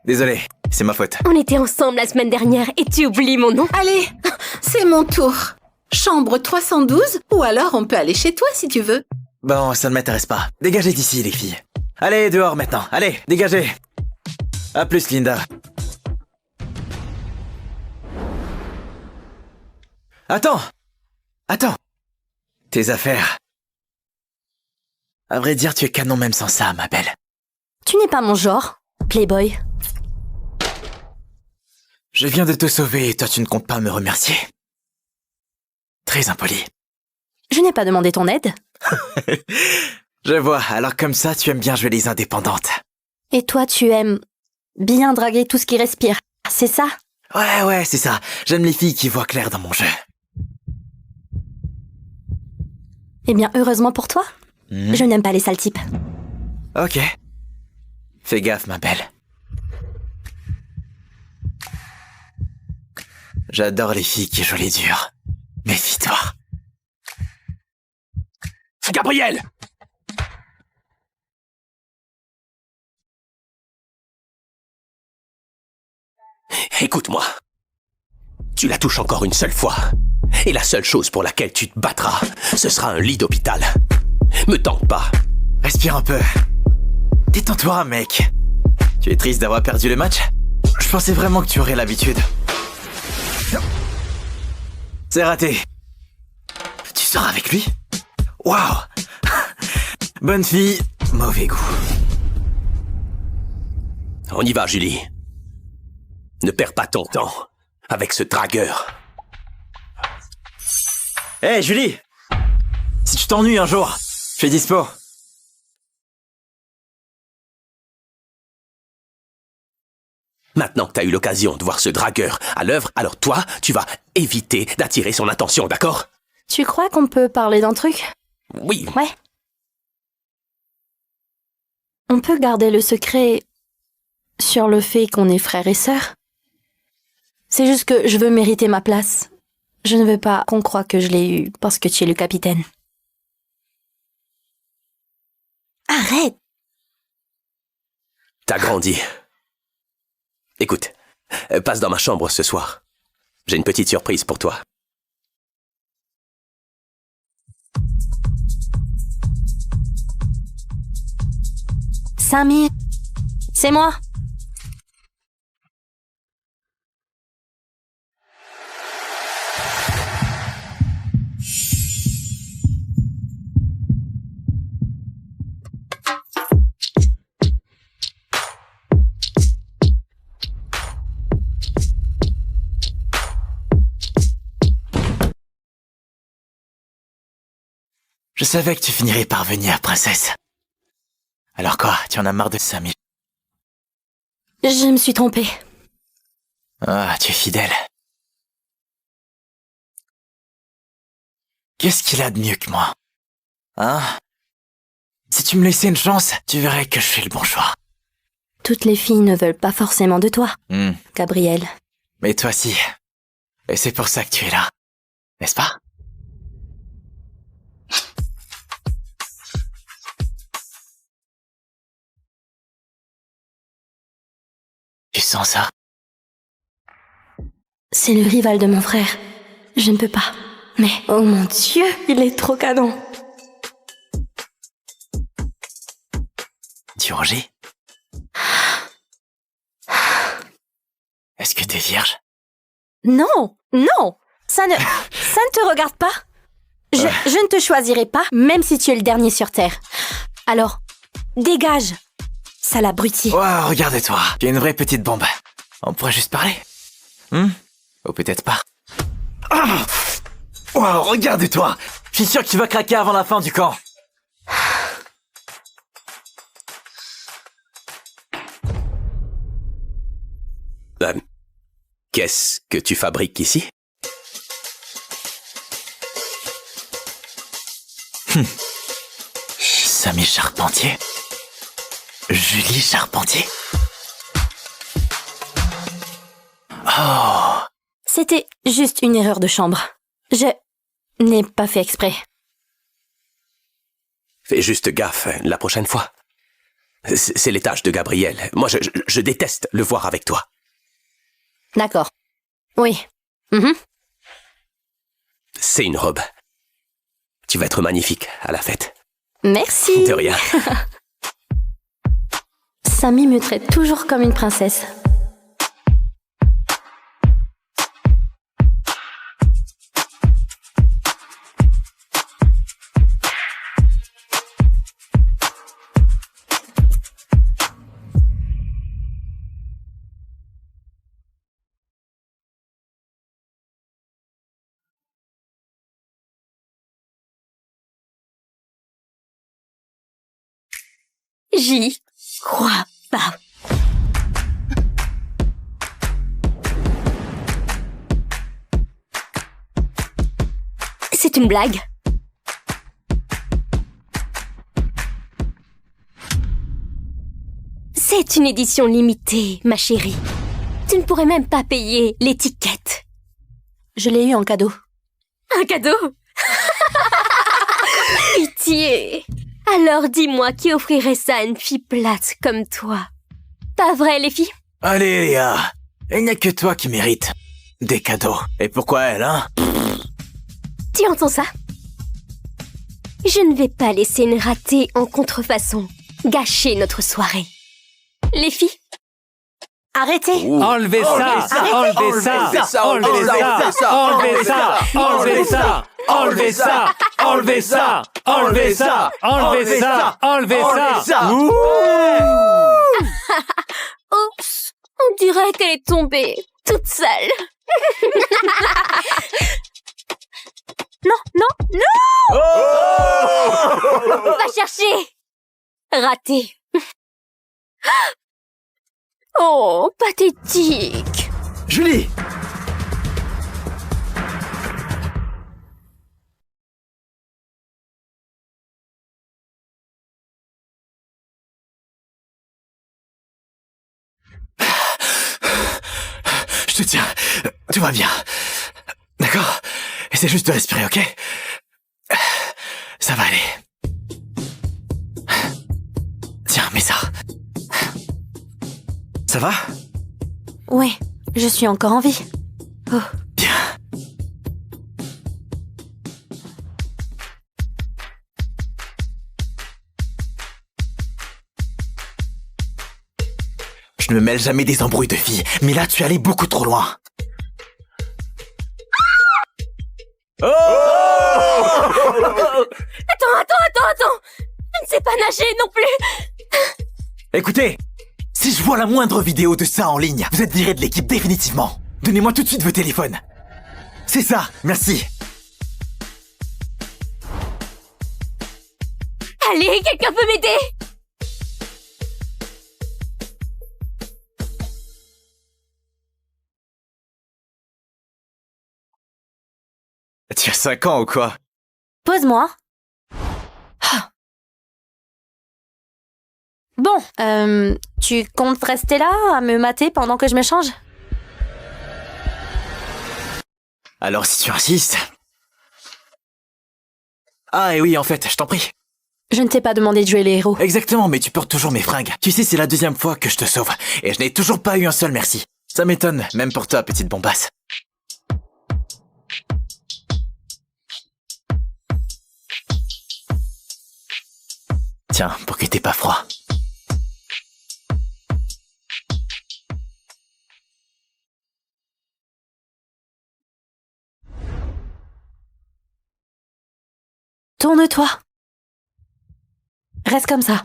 Désolé, c'est ma faute. On était ensemble la semaine dernière et tu oublies mon nom. Allez, c'est mon tour. Chambre 312, ou alors on peut aller chez toi si tu veux. Bon, ça ne m'intéresse pas. Dégagez d'ici, les filles. Allez, dehors maintenant. Allez, dégagez. À plus, Linda. Attends. Tes affaires. À vrai dire, tu es canon même sans ça, ma belle. Tu n'es pas mon genre, Playboy. Je viens de te sauver et toi tu ne comptes pas me remercier. Très impoli. Je n'ai pas demandé ton aide. Je vois, alors comme ça tu aimes bien jouer les indépendantes. Et toi, tu aimes bien draguer tout ce qui respire, c'est ça? Ouais, c'est ça. J'aime les filles qui voient clair dans mon jeu. Eh bien, heureusement pour toi, je n'aime pas les sales types. Ok. Fais gaffe, ma belle. J'adore les filles qui jouent les durs. Méfie-toi. Gabriel! Écoute-moi. Tu la touches encore une seule fois. Et la seule chose pour laquelle tu te battras, ce sera un lit d'hôpital. Me tente pas. Respire un peu. Détends-toi, mec. Tu Tu es triste d'avoir perdu le match? Je pensais vraiment que tu aurais l'habitude. C'est raté. Tu sors avec lui? Waouh! Bonne fille, mauvais goût. On y va, Julie. Ne perds pas ton temps avec ce dragueur. Hé, Julie! Si tu t'ennuies un jour, je suis dispo. Maintenant que t'as eu l'occasion de voir ce dragueur à l'œuvre, alors toi, tu vas éviter d'attirer son attention, d'accord? Tu crois qu'on peut parler d'un truc? Oui. Ouais. On peut garder le secret sur le fait qu'on est frères et sœurs. C'est juste que je veux mériter ma place. Je ne veux pas qu'on croie que je l'ai eu parce que tu es le capitaine. Arrête! T'as grandi. Écoute, passe dans ma chambre ce soir. J'ai une petite surprise pour toi. Samy, c'est moi. Je savais que tu finirais par venir, princesse. Alors quoi, tu en as marre de Samy? Je me suis trompée. Ah, tu es fidèle. Qu'est-ce qu'il a de mieux que moi? Hein? Si tu me laissais une chance, tu verrais que je fais le bon choix. Toutes les filles ne veulent pas forcément de toi, Gabriel. Mais toi si. Et c'est pour ça que tu es là. N'est-ce pas? Tu sens ça? C'est le rival de mon frère. Je ne peux pas. Mais, oh mon Dieu, il est trop canon. Tu rougis? Est-ce que t'es vierge? Non, non, ça ne te regarde pas. Je ne te choisirai pas, même si tu es le dernier sur Terre. Alors, dégage, sale abruti. Wow, regarde-toi, tu es une vraie petite bombe. On pourrait juste parler? Ou peut-être pas. Wow, regarde-toi! Je suis sûr que tu vas craquer avant la fin du camp. Qu'est-ce que tu fabriques ici? Samy Charpentier? Julie Charpentier? Oh! C'était juste une erreur de chambre. Je n'ai pas fait exprès. Fais juste gaffe la prochaine fois. C'est les tâches de Gabriel. Moi, je déteste le voir avec toi. D'accord. Oui. C'est une robe. Tu vas être magnifique à la fête. Merci. De rien. Samy me traite toujours comme une princesse. J'y crois pas. C'est une blague. C'est une édition limitée, ma chérie. Tu ne pourrais même pas payer l'étiquette. Je l'ai eu en cadeau. Un cadeau? Pitié. Alors dis-moi qui offrirait ça à une fille plate comme toi. Pas vrai, les filles? Allez, Léa. Il n'y a que toi qui mérite des cadeaux. Et pourquoi elle, hein? Tu entends ça? Je ne vais pas laisser une ratée en contrefaçon gâcher notre soirée. Les filles, Arrêtez. Enlevez ça. Enlevez ça. Enlevez ça. Enlevez ça. Enlevez ça. Enlevez ça. Enlevez ça. Enlevez ça. Enlevez ça. Enlevez ça. Oups, on dirait qu'elle est tombée toute seule. Non. Va chercher. Raté. Oh, pathétique. Julie! Je te tiens. Tout va bien. D'accord? Essaie juste de respirer, ok? Ça va aller. Tiens, mets ça. Ça va? Ouais, je suis encore en vie. Oh. Bien. Je ne me mêle jamais des embrouilles de filles, mais là tu es allé beaucoup trop loin. Oh! Attends. Je ne sais pas nager non plus. Écoutez, si je vois la moindre vidéo de ça en ligne, vous êtes viré de l'équipe définitivement. Donnez-moi tout de suite vos téléphones. C'est ça, merci. Allez, quelqu'un peut m'aider? Tu as 5 ans ou quoi? Pose-moi. Bon, tu comptes rester là à me mater pendant que je me change? Alors si tu insistes... Ah et oui, en fait, je t'en prie. Je ne t'ai pas demandé de jouer les héros. Exactement, mais tu portes toujours mes fringues. Tu sais, c'est la 2e fois que je te sauve. Et je n'ai toujours pas eu un seul merci. Ça m'étonne, même pour toi, petite bombasse. Tiens, pour que t'aies pas froid. Tourne-toi. Reste comme ça.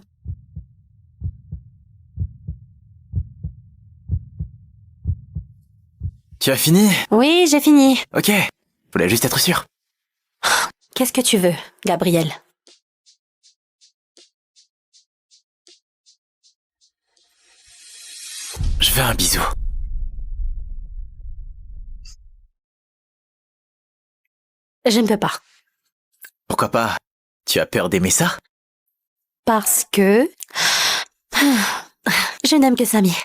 Tu as fini? Oui, j'ai fini. Ok, voulais juste être sûr. Qu'est-ce que tu veux, Gabriel? Je veux un bisou. Je ne peux pas. Pourquoi pas? Tu as peur d'aimer ça? Parce que... je n'aime que Samy.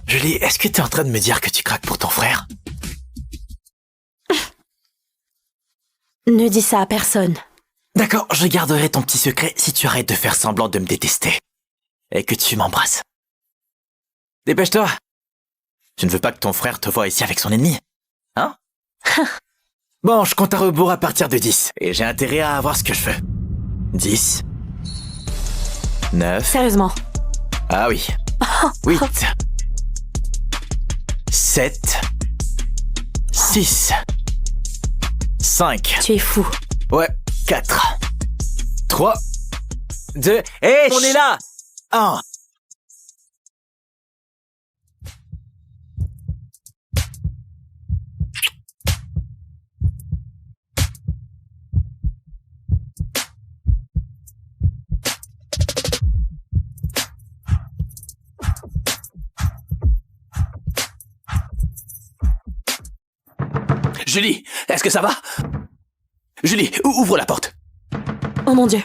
Julie, est-ce que t'es en train de me dire que tu craques pour ton frère? Ne dis ça à personne. D'accord, je garderai ton petit secret si tu arrêtes de faire semblant de me détester. Et que tu m'embrasses. Dépêche-toi. Tu ne veux pas que ton frère te voie ici avec son ennemi, hein? Bon, je compte à rebours à partir de 10. Et j'ai intérêt à avoir ce que je veux. 10. 9. Sérieusement. Ah oui. 8. 7. 6. 5. Tu es fou. Ouais, 4. 3. 2. Hé, on est là! 1. Julie, est-ce que ça va? Julie, ouvre la porte. Oh mon Dieu.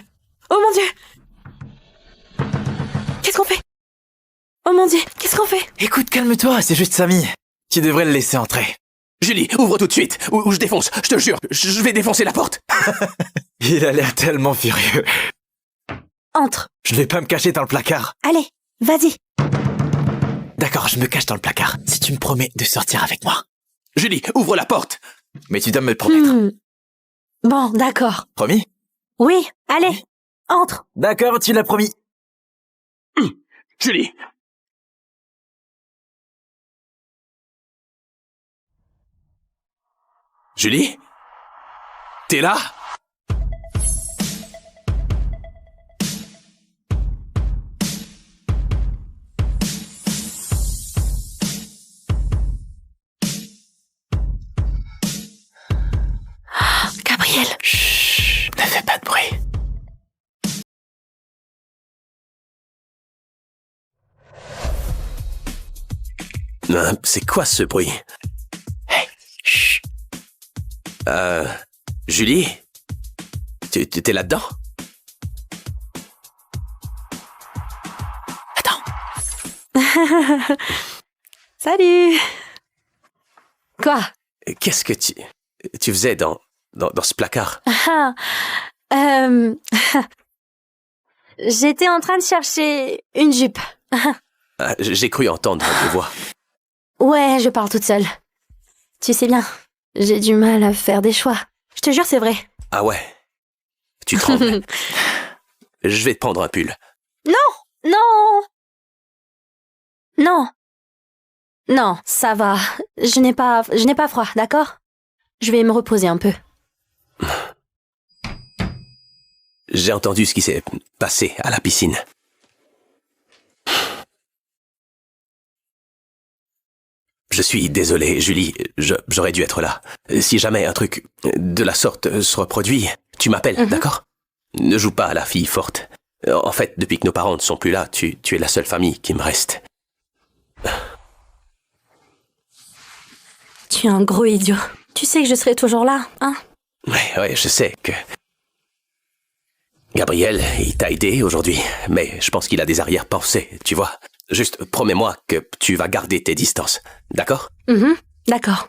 Oh mon Dieu. Qu'est-ce qu'on fait? Oh mon Dieu, qu'est-ce qu'on fait? Écoute, calme-toi, c'est juste Samy. Tu devrais le laisser entrer. Julie, ouvre tout de suite, ou je défonce, je te jure, je vais défoncer la porte. Il a l'air tellement furieux. Entre. Je ne vais pas me cacher dans le placard. Allez, vas-y. D'accord, je me cache dans le placard, si tu me promets de sortir avec moi. Julie, ouvre la porte. Mais tu dois me le promettre. Bon, d'accord. Promis? Oui, allez, entre. D'accord, tu l'as promis. Julie! Julie? T'es là? Gabriel. Chut, ne fais pas de bruit. C'est quoi ce bruit? Hey, chut. Julie? T'es là-dedans? Salut. Quoi? Qu'est-ce que tu faisais dans ce placard? J'étais en train de chercher une jupe. J'ai cru entendre tes voix. Ouais, je parle toute seule. Tu sais bien, j'ai du mal à faire des choix. Je te jure, c'est vrai. Ah ouais? Tu trembles. Je vais te prendre un pull. Non! Non! Non! Non, ça va. Je n'ai pas froid, d'accord? Je vais me reposer un peu. J'ai entendu ce qui s'est passé à la piscine. Je suis désolé, Julie, j'aurais dû être là. Si jamais un truc de la sorte se reproduit, tu m'appelles, d'accord? Ne joue pas à la fille forte. En fait, depuis que nos parents ne sont plus là, tu es la seule famille qui me reste. Tu es un gros idiot. Tu sais que je serai toujours là, hein? Ouais, je sais que... Gabriel, il t'a aidé aujourd'hui, mais je pense qu'il a des arrière-pensées, tu vois. Juste, promets-moi que tu vas garder tes distances, d'accord? D'accord.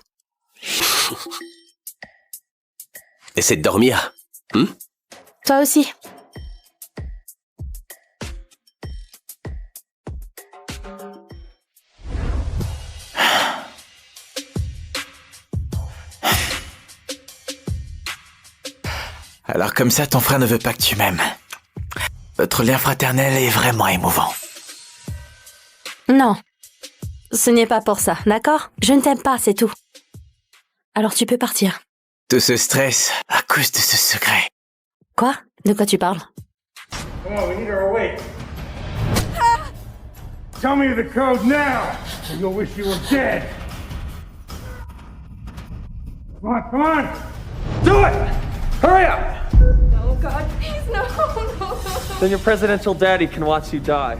Essaie de dormir, Toi aussi. Alors comme ça, ton frère ne veut pas que tu m'aimes. Votre lien fraternel est vraiment émouvant. Non. Ce n'est pas pour ça, d'accord? Je ne t'aime pas, c'est tout. Alors tu peux partir. Tout ce stress à cause de ce secret. Quoi? De quoi tu parles? Come on, we need her awake. Tell me the code now, or you'll wish you were dead. Come on! Do it! Hurry up! Oh God, please no. Then your presidential daddy can watch you die.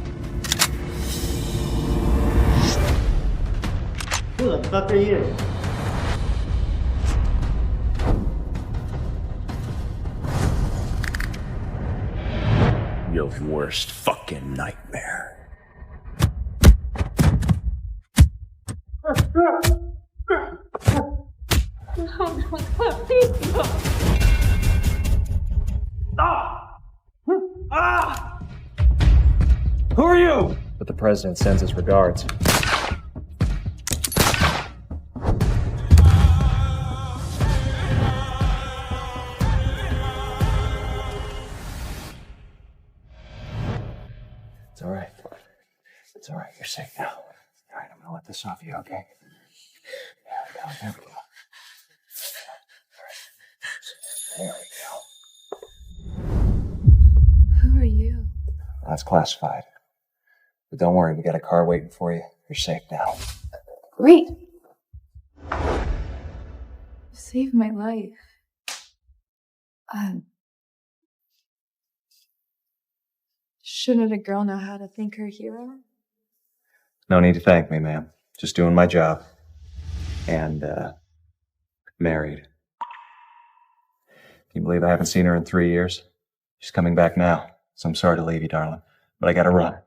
Who the fuck are you? Your worst fucking nightmare. No, God, please no. Who are you? But the president sends his regards. It's all right. It's all right. You're safe now. All right, I'm gonna let this off you, okay? Yeah, there we go. All right. There we go. Who are you? That's classified. But don't worry, we got a car waiting for you. You're safe now. Great. You saved my life. Shouldn't a girl know how to thank her hero? No need to thank me, ma'am. Just doing my job. And, married. Can you believe I haven't seen her in 3 years? She's coming back now. So I'm sorry to leave you, darling. But I gotta run.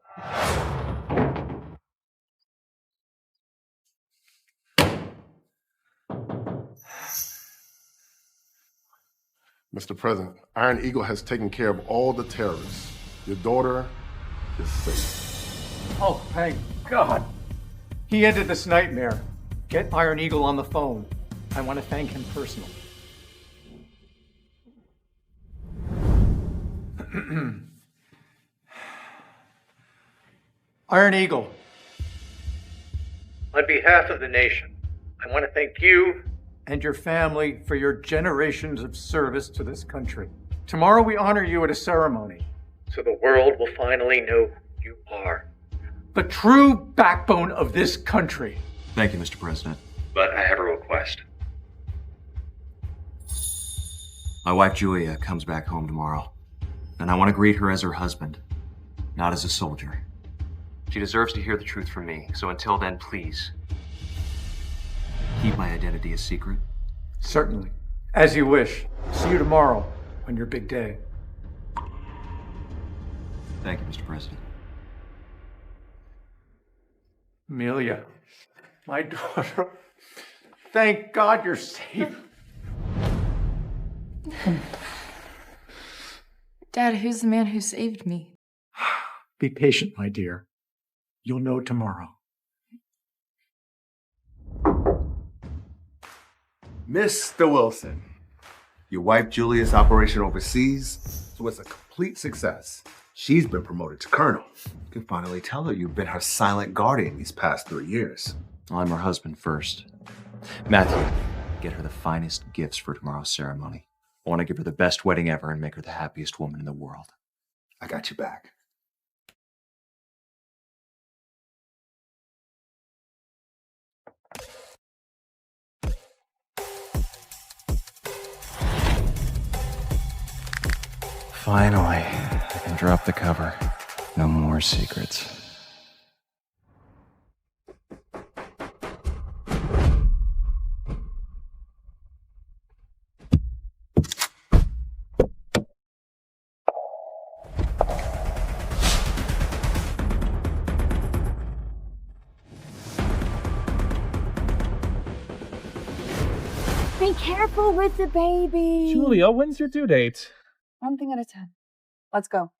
Mr. President, Iron Eagle has taken care of all the terrorists. Your daughter is safe. Oh, thank God. He ended this nightmare. Get Iron Eagle on the phone. I want to thank him personally. Iron Eagle. On behalf of the nation, I want to thank you and your family for your generations of service to this country. Tomorrow we honor you at a ceremony, so the world will finally know who you are. The true backbone of this country. Thank you, Mr. President. But I have a request. My wife Julia comes back home tomorrow, and I want to greet her as her husband, not as a soldier. She deserves to hear the truth from me, so until then, please, keep my identity a secret. Certainly. As you wish. See you tomorrow on your big day. Thank you, Mr. President. Amelia, my daughter, thank God you're safe. Dad, who's the man who saved me? Be patient, my dear. You'll know tomorrow. Mr. Wilson, your wife Julia's operation overseas was a complete success. She's been promoted to colonel. You can finally tell her you've been her silent guardian these past 3 years. Well, I'm her husband first. Matthew, get her the finest gifts for tomorrow's ceremony. I want to give her the best wedding ever and make her the happiest woman in the world. I got your back. Finally, I can drop the cover. No more secrets. Be careful with the baby. Julia, when's your due date? One thing at a time. Let's go.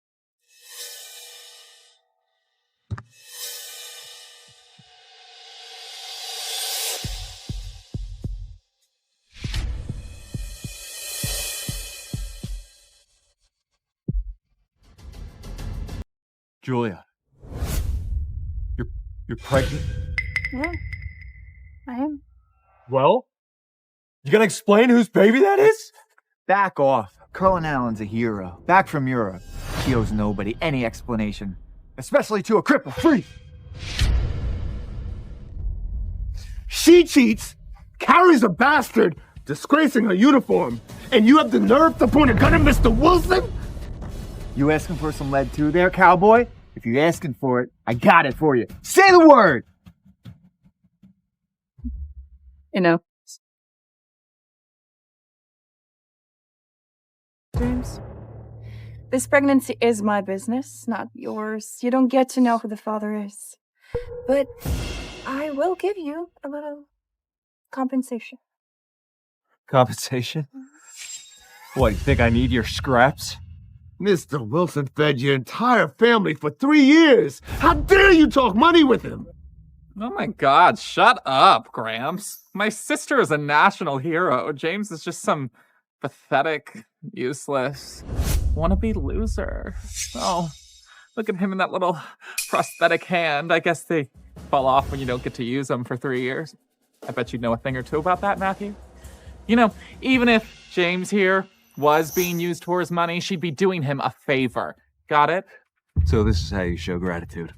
Julia, you're pregnant? Yeah, I am. Well, you gonna explain whose baby that is? Back off. Curlin Allen's a hero. Back from Europe. He owes nobody any explanation. Especially to a cripple freak. She cheats, carries a bastard, disgracing her uniform, and you have the nerve to point a gun at Mr. Wilson? You asking for some lead too there, cowboy? If you're asking for it, I got it for you. Say the word! Enough. James, this pregnancy is my business, not yours. You don't get to know who the father is. But I will give you a little compensation. Compensation? What, you think I need your scraps? Mr. Wilson fed your entire family for 3 years. How dare you talk money with him? Oh my God, shut up, Gramps. My sister is a national hero. James is just some pathetic, useless, wannabe loser. Oh, look at him in that little prosthetic hand. I guess they fall off when you don't get to use them for 3 years. I bet you know a thing or two about that, Matthew. You know, even if James here was being used for his money, she'd be doing him a favor. Got it? So this is how you show gratitude.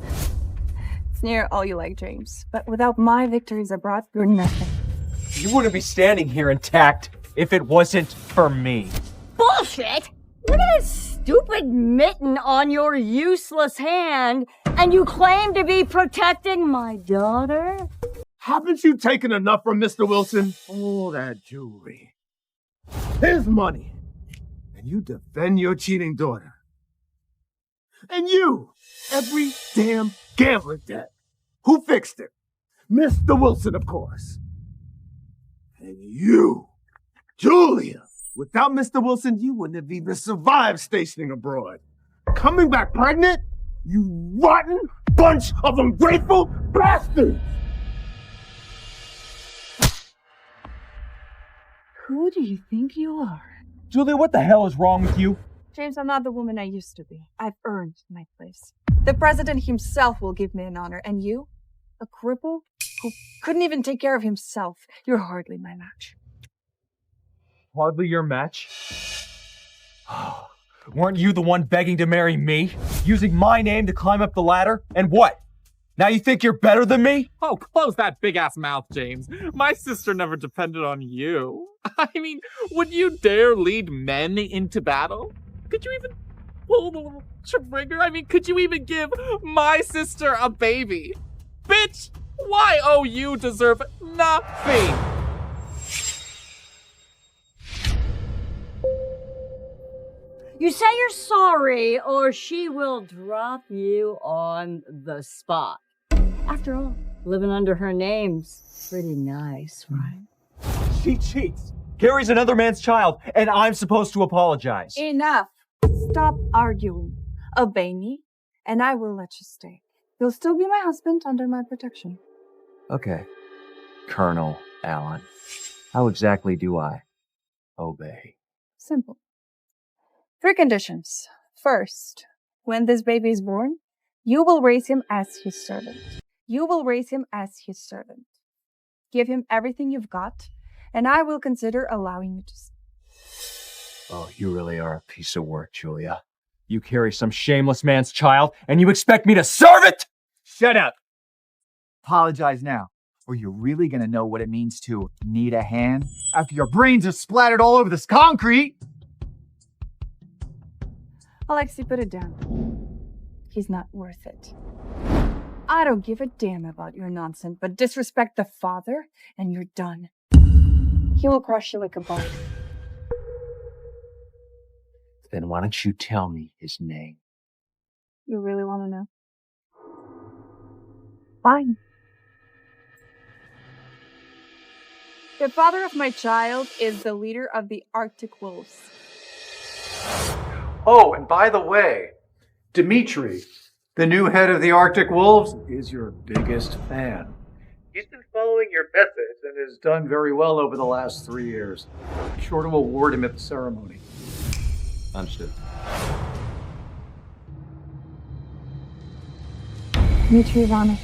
It's near all you like, James. But without my victories abroad, you're nothing. You wouldn't be standing here intact if it wasn't for me. Bullshit! Look at this stupid mitten on your useless hand, and you claim to be protecting my daughter? Haven't you taken enough from Mr. Wilson? All that jewelry. His money. And you defend your cheating daughter. And you, every damn gambling debt. Who fixed it? Mr. Wilson, of course. And you, Julia. Without Mr. Wilson, you wouldn't have even survived stationing abroad. Coming back pregnant? You rotten bunch of ungrateful bastards! Who do you think you are? Julia, what the hell is wrong with you? James, I'm not the woman I used to be. I've earned my place. The president himself will give me an honor, and you? A cripple who couldn't even take care of himself. You're hardly my match. Hardly your match? Weren't you the one begging to marry me? Using my name to climb up the ladder? And what? Now you think you're better than me? Oh, close that big-ass mouth, James. My sister never depended on you. I mean, would you dare lead men into battle? Could you even pull the little trigger? I mean, could you even give my sister a baby? Bitch, why oh you deserve nothing? You say you're sorry, or she will drop you on the spot. After all, living under her name's pretty nice, right? She cheats. Carries another man's child, and I'm supposed to apologize. Enough. Stop arguing. Obey me, and I will let you stay. You'll still be my husband under my protection. Okay, Colonel Allen. How exactly do I obey? Simple. 3 conditions. First, when this baby is born, you will raise him as his servant. You will raise him as his servant. Give him everything you've got, and I will consider allowing you to stay. Oh, you really are a piece of work, Julia. You carry some shameless man's child, and you expect me to serve it? Shut up! Apologize now, or you're really gonna know what it means to need a hand after your brains are splattered all over this concrete! Alexei, put it down. He's not worth it. I don't give a damn about your nonsense, but disrespect the father, and you're done. He will crush you like a ball. Then why don't you tell me his name? You really want to know? Fine. The father of my child is the leader of the Arctic Wolves. Oh, and by the way, Dmitri, the new head of the Arctic Wolves, is your biggest fan. He's been following your methods and has done very well over the last 3 years. Be sure to award him at the ceremony. Understood. Dmitri Ivanov.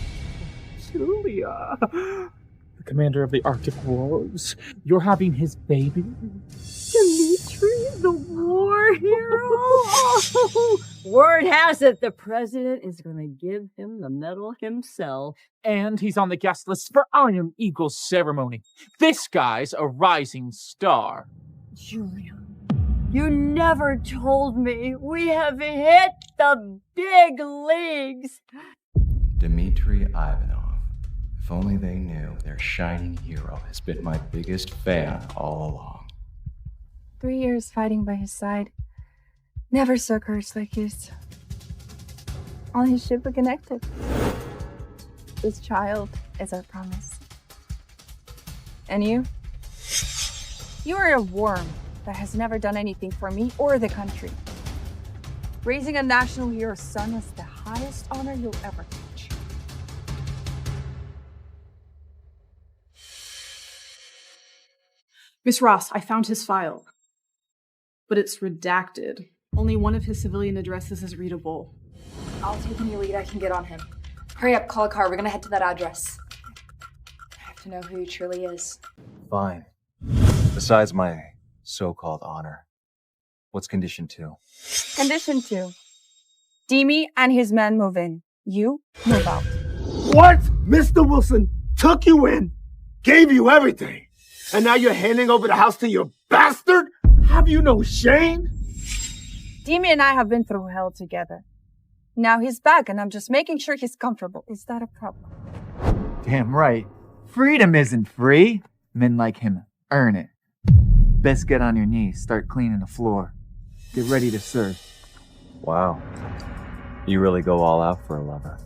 Julia, the commander of the Arctic Wolves. You're having his baby? Dmitri, the war hero? Oh, word has it the president is going to give him the medal himself. And he's on the guest list for Iron Eagle's ceremony. This guy's a rising star. Julia, you never told me we have hit the big leagues. Dmitri Ivanov. If only they knew their shining hero has been my biggest fan all along. 3 years fighting by his side. Never saw courage like his. On his ship we connected. This child is our promise. And you? You are a worm that has never done anything for me or the country. Raising a national hero's son is the highest honor you'll ever touch. Miss Ross, I found his file. But it's redacted. Only one of his civilian addresses is readable. I'll take any lead I can get on him. Hurry up, call a car. We're gonna head to that address. I have to know who he truly is. Fine. Besides my so-called honor, what's condition 2? Condition 2. Demi and his men move in. You move out. What? Mr. Wilson took you in, gave you everything, and now you're handing over the house to your bastard? Have you no shame? Demi and I have been through hell together. Now he's back, and I'm just making sure he's comfortable. Is that a problem? Damn right. Freedom isn't free. Men like him earn it. Best get on your knees, start cleaning the floor. Get ready to serve. Wow. You really go all out for a lover.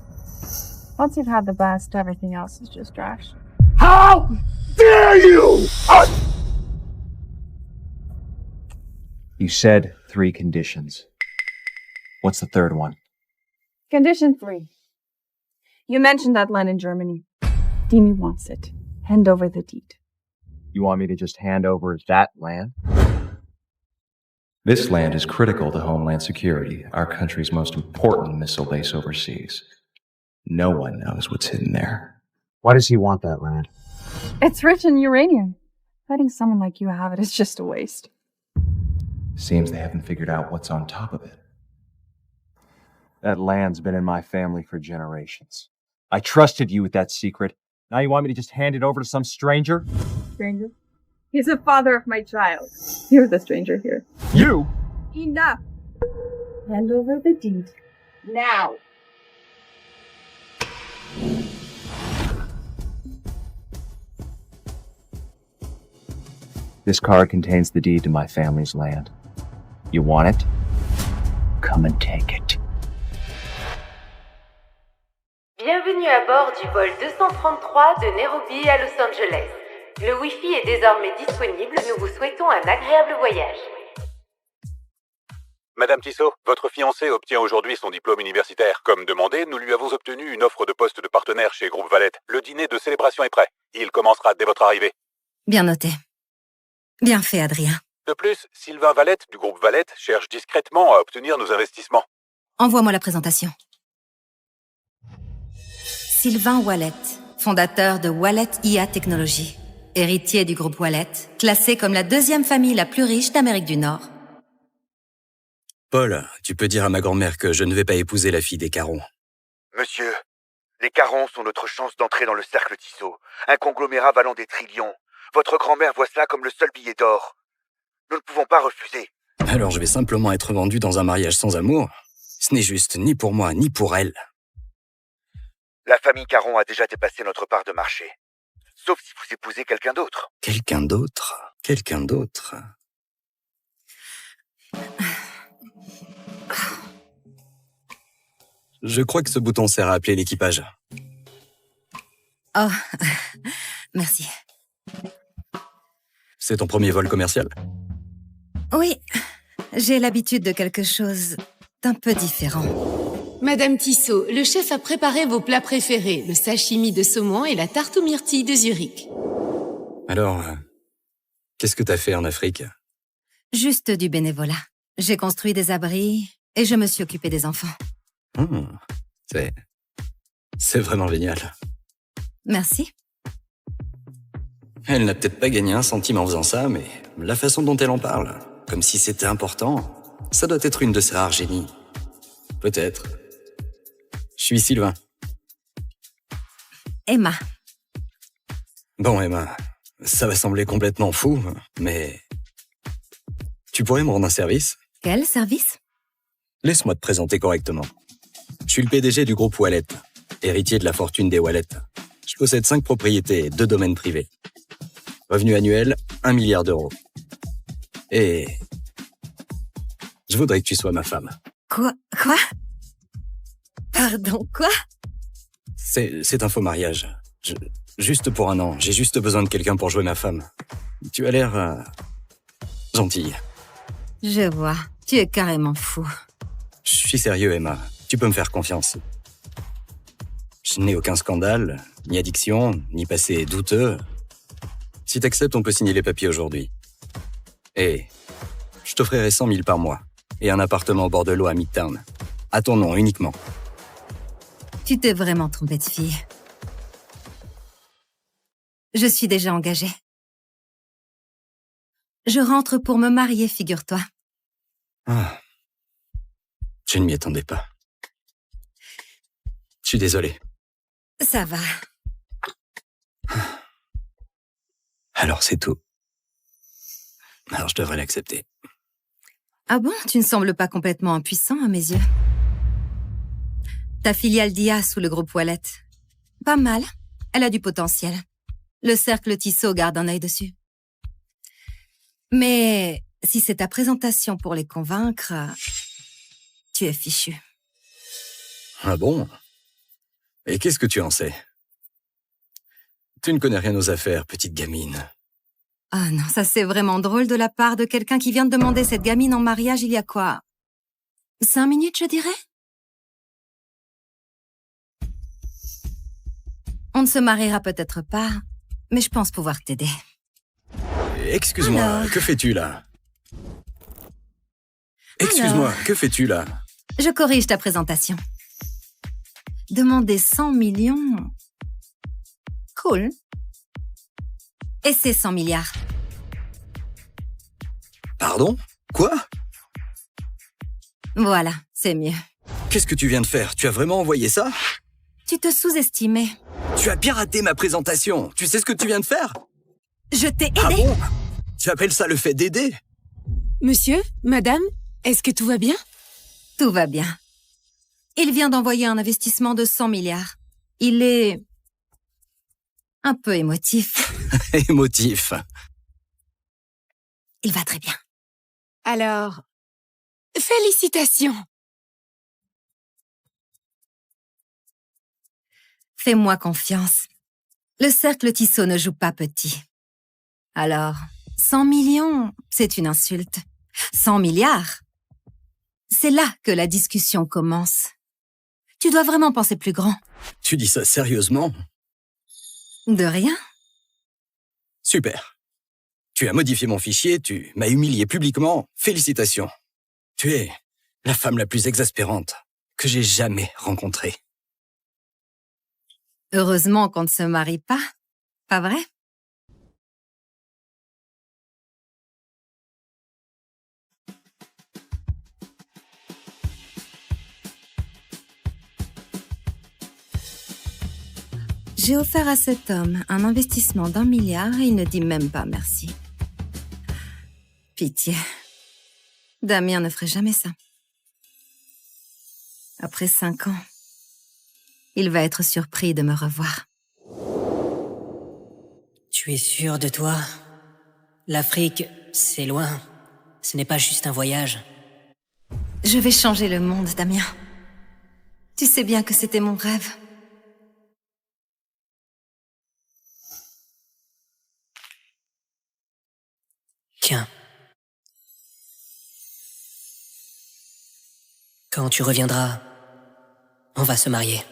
Once you've had the best, everything else is just trash. How dare you! You said 3 conditions. What's the third one? Condition 3. You mentioned that land in Germany. Demi wants it. Hand over the deed. You want me to just hand over that land? This land is critical to Homeland Security, our country's most important missile base overseas. No one knows what's hidden there. Why does he want that land? It's rich in uranium. Letting someone like you have it is just a waste. Seems they haven't figured out what's on top of it. That land's been in my family for generations. I trusted you with that secret. Now you want me to just hand it over to some stranger? Stranger? He's the father of my child. You're the stranger here. You? Enough. Hand over the deed. Now. This card contains the deed to my family's land. You want it? Come and take it. Bienvenue à bord du vol 233 de Nairobi à Los Angeles. Le Wi-Fi est désormais disponible. Nous vous souhaitons un agréable voyage. Madame Tissot, votre fiancé obtient aujourd'hui son diplôme universitaire. Comme demandé, nous lui avons obtenu une offre de poste de partenaire chez Groupe Valette. Le dîner de célébration est prêt. Il commencera dès votre arrivée. Bien noté. Bien fait, Adrien. De plus, Sylvain Valette, du groupe Valette, cherche discrètement à obtenir nos investissements. Envoie-moi la présentation. Sylvain Wallet, fondateur de Wallet IA Technologies, héritier du groupe Wallet, classé comme la deuxième famille la plus riche d'Amérique du Nord. Paul, tu peux dire à ma grand-mère que je ne vais pas épouser la fille des Caron. Monsieur, les Carons sont notre chance d'entrer dans le cercle Tissot, un conglomérat valant des trillions. Votre grand-mère voit cela comme le seul billet d'or. Nous ne pouvons pas refuser. Alors je vais simplement être vendu dans un mariage sans amour. Ce n'est juste ni pour moi, ni pour elle. La famille Caron a déjà dépassé notre part de marché. Sauf si vous épousez quelqu'un d'autre. Quelqu'un d'autre? Quelqu'un d'autre? Je crois que ce bouton sert à appeler l'équipage. Oh, merci. C'est ton premier vol commercial? Oui, j'ai l'habitude de quelque chose d'un peu différent. Madame Tissot, le chef a préparé vos plats préférés, le sashimi de saumon et la tarte aux myrtilles de Zurich. Alors, qu'est-ce que t'as fait en Afrique? Juste du bénévolat. J'ai construit des abris et je me suis occupée des enfants. C'est vraiment génial. Merci. Elle n'a peut-être pas gagné un centime en faisant ça, mais la façon dont elle en parle, comme si c'était important, ça doit être une de ses rares génies. Peut-être. Je suis Sylvain. Emma. Bon, Emma, ça va sembler complètement fou, mais... Tu pourrais me rendre un service? Quel service? Laisse-moi te présenter correctement. Je suis le PDG du groupe Wallet, héritier de la fortune des Wallet. Je possède 5 propriétés et 2 domaines privés. Revenu annuel, 1 milliard d'euros. Et... je voudrais que tu sois ma femme. Quoi? Pardon, quoi? C'est un faux mariage. Juste pour un an. J'ai juste besoin de quelqu'un pour jouer ma femme. Tu as l'air... gentille. Je vois. Tu es carrément fou. Je suis sérieux, Emma. Tu peux me faire confiance. Je n'ai aucun scandale, ni addiction, ni passé douteux. Si t'acceptes, on peut signer les papiers aujourd'hui. Et je t'offrirai 100 000 par mois. Et un appartement au bord de l'eau à Midtown. À ton nom uniquement. Tu t'es vraiment trompée de fille. Je suis déjà engagée. Je rentre pour me marier, figure-toi. Ah. Je ne m'y attendais pas. Je suis désolé. Ça va. Alors c'est tout. Alors je devrais l'accepter. Ah bon? Tu ne sembles pas complètement impuissant à mes yeux. Ta filiale d'IA sous le groupe Wallet. Pas mal. Elle a du potentiel. Le cercle Tissot garde un œil dessus. Mais si c'est ta présentation pour les convaincre, tu es fichu. Ah bon? Et qu'est-ce que tu en sais? Tu ne connais rien aux affaires, petite gamine. Ah non, ça c'est vraiment drôle de la part de quelqu'un qui vient de demander cette gamine en mariage il y a quoi? 5 minutes, je dirais? On ne se mariera peut-être pas, mais je pense pouvoir t'aider. excuse-moi, Alors. que fais-tu là? Excuse-moi, que fais-tu là? Je corrige ta présentation. Demander 100 millions... Cool. Et c'est 100 milliards. Pardon? Quoi? Voilà, c'est mieux. Qu'est-ce que tu viens de faire? Tu as vraiment envoyé ça? Tu te sous-estimais. Tu as bien raté ma présentation. Tu sais ce que tu viens de faire? Je t'ai aidé. Ah bon? Tu appelles ça le fait d'aider? Monsieur, madame, est-ce que tout va bien? Tout va bien. Il vient d'envoyer un investissement de 100 milliards. Il est... un peu émotif. Émotif. Il va très bien. Alors, félicitations. Fais-moi confiance. Le cercle Tissot ne joue pas petit. Alors, 100 millions, c'est une insulte. 100 milliards, c'est là que la discussion commence. Tu dois vraiment penser plus grand. Tu dis ça sérieusement? De rien. Super. Tu as modifié mon fichier, tu m'as humilié publiquement. Félicitations. Tu es la femme la plus exaspérante que j'ai jamais rencontrée. Heureusement qu'on ne se marie pas, pas vrai? J'ai offert à cet homme un investissement d'1 milliard et il ne dit même pas merci. Pitié. Damien ne ferait jamais ça. Après 5 ans, il va être surpris de me revoir. Tu es sûr de toi? L'Afrique, c'est loin. Ce n'est pas juste un voyage. Je vais changer le monde, Damien. Tu sais bien que c'était mon rêve. Tiens. Quand tu reviendras, on va se marier.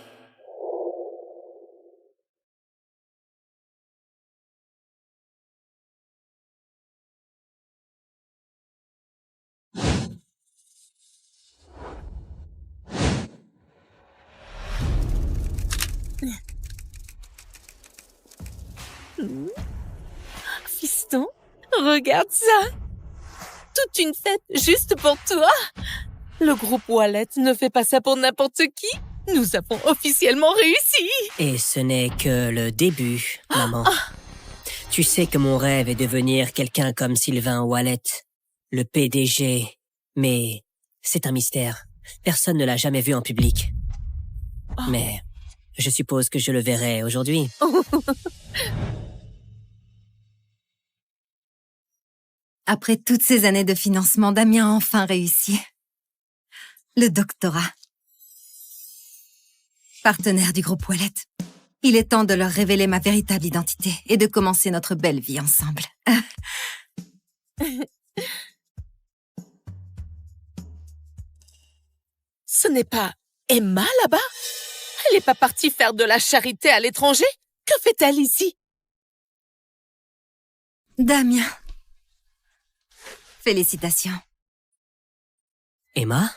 Fiston, regarde ça! Toute une fête juste pour toi! Le groupe Wallet ne fait pas ça pour n'importe qui! Nous avons officiellement réussi! Et ce n'est que le début, maman. Tu sais que mon rêve est de devenir quelqu'un comme Sylvain Wallet, le PDG. Mais c'est un mystère. Personne ne l'a jamais vu en public. Mais je suppose que je le verrai aujourd'hui. Après toutes ces années de financement, Damien a enfin réussi. Le doctorat. Partenaire du groupe Wallet. Il est temps de leur révéler ma véritable identité et de commencer notre belle vie ensemble. Ce n'est pas Emma là-bas? Elle n'est pas partie faire de la charité à l'étranger? Que fait-elle ici? Damien. Félicitations. Emma?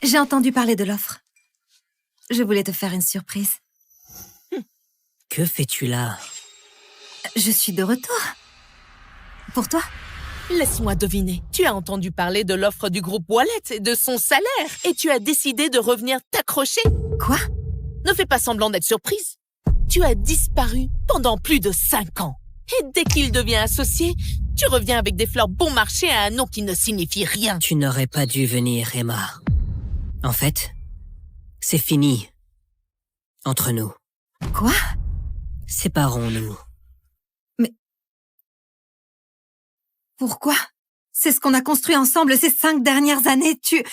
J'ai entendu parler de l'offre. Je voulais te faire une surprise. Que fais-tu là? Je suis de retour. Pour toi? Laisse-moi deviner. Tu as entendu parler de l'offre du groupe Wallet et de son salaire. Et tu as décidé de revenir t'accrocher. Quoi? Ne fais pas semblant d'être surprise. Tu as disparu pendant plus de 5 ans. Et dès qu'il devient associé, tu reviens avec des fleurs bon marché à un nom qui ne signifie rien. Tu n'aurais pas dû venir, Emma. En fait, c'est fini. Entre nous. Quoi? Séparons-nous. Mais... Pourquoi? C'est ce qu'on a construit ensemble ces 5 dernières années. Tu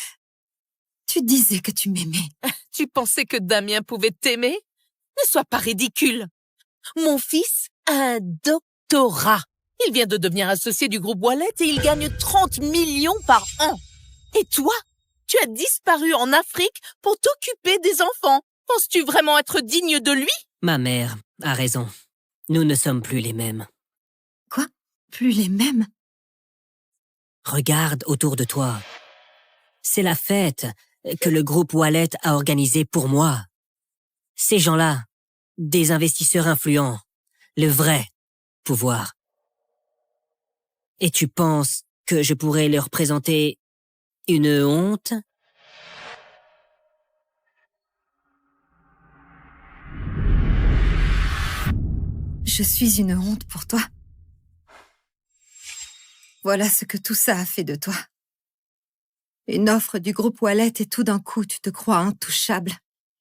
disais que tu m'aimais. Tu pensais que Damien pouvait t'aimer? Ne sois pas ridicule. Mon fils a un doctorat. Il vient de devenir associé du groupe Wallet et il gagne 30 millions par an. Et toi, tu as disparu en Afrique pour t'occuper des enfants. Penses-tu vraiment être digne de lui? Ma mère a raison. Nous ne sommes plus les mêmes. Quoi? plus les mêmes. Regarde autour de toi. C'est la fête que le groupe Wallet a organisée pour moi. Ces gens-là, des investisseurs influents, le vrai pouvoir. Et tu penses que je pourrais leur présenter une honte ? Je suis une honte pour toi. Voilà ce que tout ça a fait de toi. Une offre du groupe Wallet et tout d'un coup, tu te crois intouchable.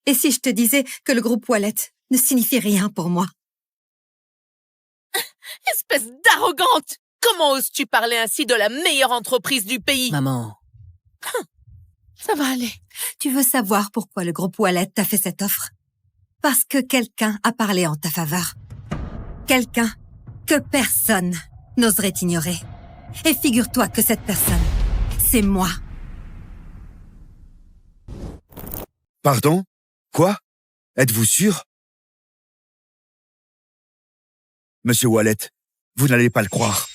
Et si je te disais que le groupe Wallet ne signifie rien pour moi? Espèce d'arrogante! Comment oses-tu parler ainsi de la meilleure entreprise du pays? Maman. Ça va aller. Tu veux savoir pourquoi le groupe Wallet t'a fait cette offre? Parce que quelqu'un a parlé en ta faveur. Quelqu'un que personne n'oserait ignorer. Et figure-toi que cette personne, c'est moi. Pardon? Quoi? Êtes-vous sûr? Monsieur Wallet, vous n'allez pas le croire.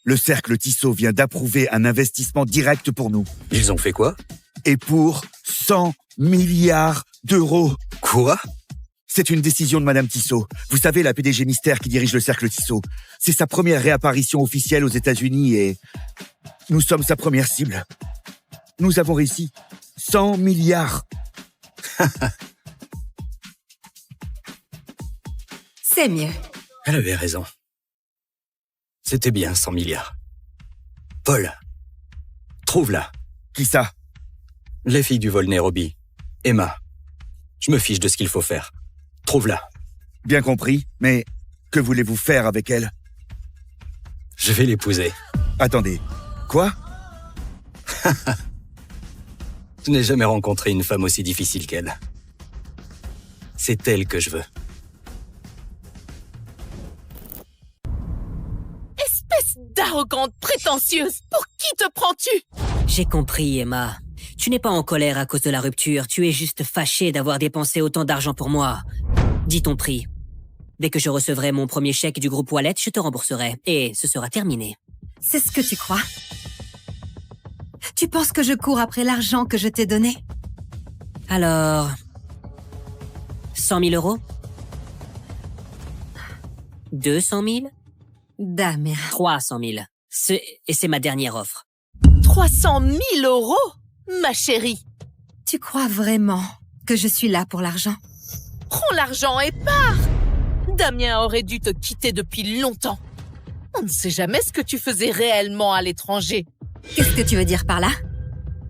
Le cercle Tissot vient d'approuver un investissement direct pour nous. Ils ont fait quoi? Et pour 100 milliards d'euros. Quoi? C'est une décision de Madame Tissot. Vous savez, la PDG mystère qui dirige le cercle Tissot. C'est sa première réapparition officielle aux États-Unis et nous sommes sa première cible. Nous avons réussi. 100 milliards. C'est mieux. Elle avait raison. C'était bien 100 milliards. Paul, trouve-la. Qui ça? Les filles du vol Nairobi. Emma. Je me fiche de ce qu'il faut faire. Trouve-la. Bien compris, mais que voulez-vous faire avec elle? Je vais l'épouser. Attendez, quoi? Je n'ai jamais rencontré une femme aussi difficile qu'elle. C'est elle que je veux. Espèce d'arrogante prétentieuse! Pour qui te prends-tu? J'ai compris, Emma. Tu n'es pas en colère à cause de la rupture, tu es juste fâchée d'avoir dépensé autant d'argent pour moi. Dis ton prix. Dès que je recevrai mon premier chèque du groupe Wallet, je te rembourserai. Et ce sera terminé. C'est ce que tu crois? Tu penses que je cours après l'argent que je t'ai donné? Alors... 100 000 euros? 200 000? Damien. 300 000. Et c'est ma dernière offre. 300 000 euros? Ma chérie. Tu crois vraiment que je suis là pour l'argent? Prends l'argent et pars! Damien aurait dû te quitter depuis longtemps. On ne sait jamais ce que tu faisais réellement à l'étranger. Qu'est-ce que tu veux dire par là?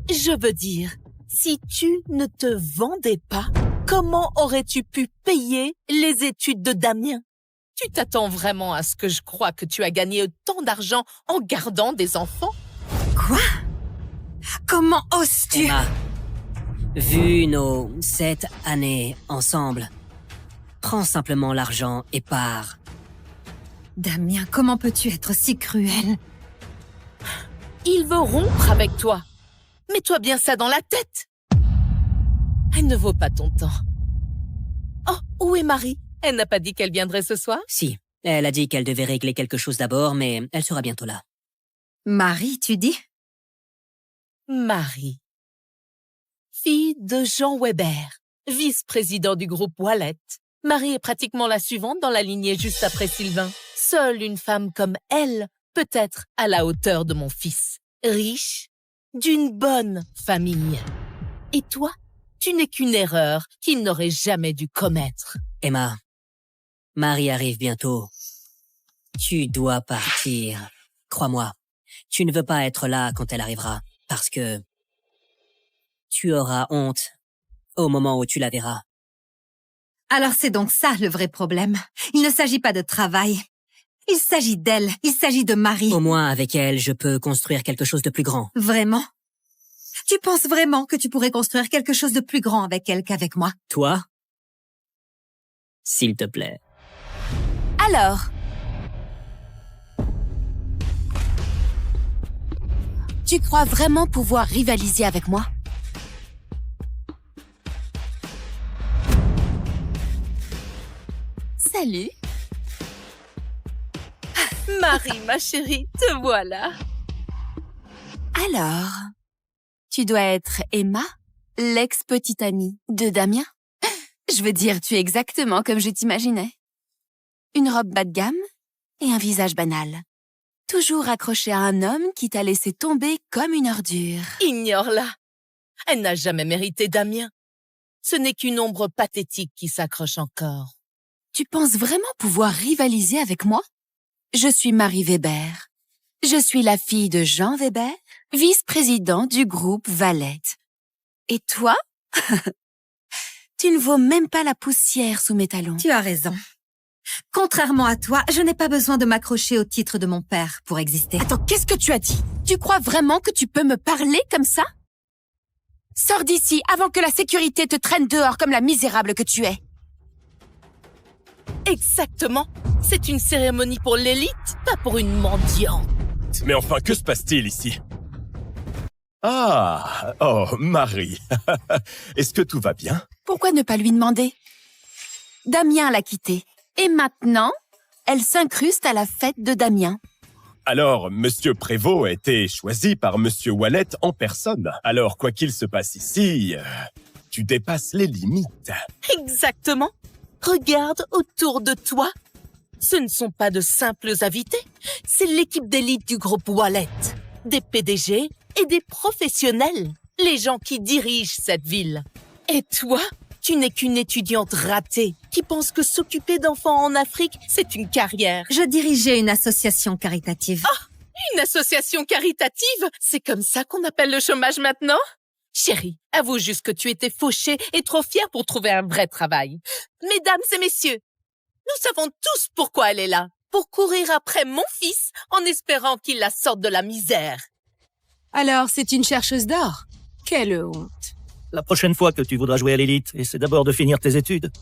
Je veux dire, si tu ne te vendais pas, comment aurais-tu pu payer les études de Damien? Tu t'attends vraiment à ce que je croie que tu as gagné autant d'argent en gardant des enfants? Quoi? Comment oses-tu? Emma, vu nos 7 années ensemble, prends simplement l'argent et pars. Damien, comment peux-tu être si cruel? Il veut rompre avec toi. Mets-toi bien ça dans la tête. Elle ne vaut pas ton temps. Oh, où est Marie? Elle n'a pas dit qu'elle viendrait ce soir? Si, elle a dit qu'elle devait régler quelque chose d'abord, mais elle sera bientôt là. Marie, tu dis? Marie. Fille de Jean Weber, vice-président du groupe Wallet. Marie est pratiquement la suivante dans la lignée juste après Sylvain. Seule une femme comme elle peut être à la hauteur de mon fils. Riche, d'une bonne famille. Et toi, tu n'es qu'une erreur qu'il n'aurait jamais dû commettre. Emma, Marie arrive bientôt. Tu dois partir. Crois-moi, tu ne veux pas être là quand elle arrivera, parce que tu auras honte au moment où tu la verras. Alors c'est donc ça le vrai problème. Il ne s'agit pas de travail. Il s'agit d'elle. Il s'agit de Marie. Au moins, avec elle, je peux construire quelque chose de plus grand. Vraiment? Tu penses vraiment que tu pourrais construire quelque chose de plus grand avec elle qu'avec moi? Toi? S'il te plaît. Alors? Tu crois vraiment pouvoir rivaliser avec moi? Salut. Marie, ma chérie, te voilà. Alors, tu dois être Emma, l'ex-petite amie de Damien. Je veux dire, tu es exactement comme je t'imaginais. Une robe bas de gamme et un visage banal. Toujours accrochée à un homme qui t'a laissé tomber comme une ordure. Ignore-la. Elle n'a jamais mérité Damien. Ce n'est qu'une ombre pathétique qui s'accroche encore. Tu penses vraiment pouvoir rivaliser avec moi? Je suis Marie Weber. Je suis la fille de Jean Weber, vice-président du groupe Valette. Et toi? Tu ne vaux même pas la poussière sous mes talons. Tu as raison. Contrairement à toi, je n'ai pas besoin de m'accrocher au titre de mon père pour exister. Attends, qu'est-ce que tu as dit? Tu crois vraiment que tu peux me parler comme ça? Sors d'ici avant que la sécurité te traîne dehors comme la misérable que tu es. Exactement. C'est une cérémonie pour l'élite, pas pour une mendiante. Mais enfin, que se passe-t-il ici? Ah, oh, Marie. Est-ce que tout va bien? Pourquoi ne pas lui demander? Damien l'a quittée. Et maintenant, elle s'incruste à la fête de Damien. Alors, Monsieur Prévost a été choisi par Monsieur Wallet en personne. Alors, quoi qu'il se passe ici, tu dépasses les limites. Exactement. Regarde autour de toi. Ce ne sont pas de simples invités. C'est l'équipe d'élite du groupe Wallet. Des PDG et des professionnels. Les gens qui dirigent cette ville. Et toi, tu n'es qu'une étudiante ratée qui pense que s'occuper d'enfants en Afrique, c'est une carrière. Je dirigeais une association caritative. Ah, une association caritative? C'est comme ça qu'on appelle le chômage maintenant? Chérie, avoue juste que tu étais fauchée et trop fière pour trouver un vrai travail. Mesdames et messieurs, nous savons tous pourquoi elle est là. Pour courir après mon fils en espérant qu'il la sorte de la misère. Alors, c'est une chercheuse d'or? Quelle honte. La prochaine fois que tu voudras jouer à l'élite, essaie d'abord de finir tes études.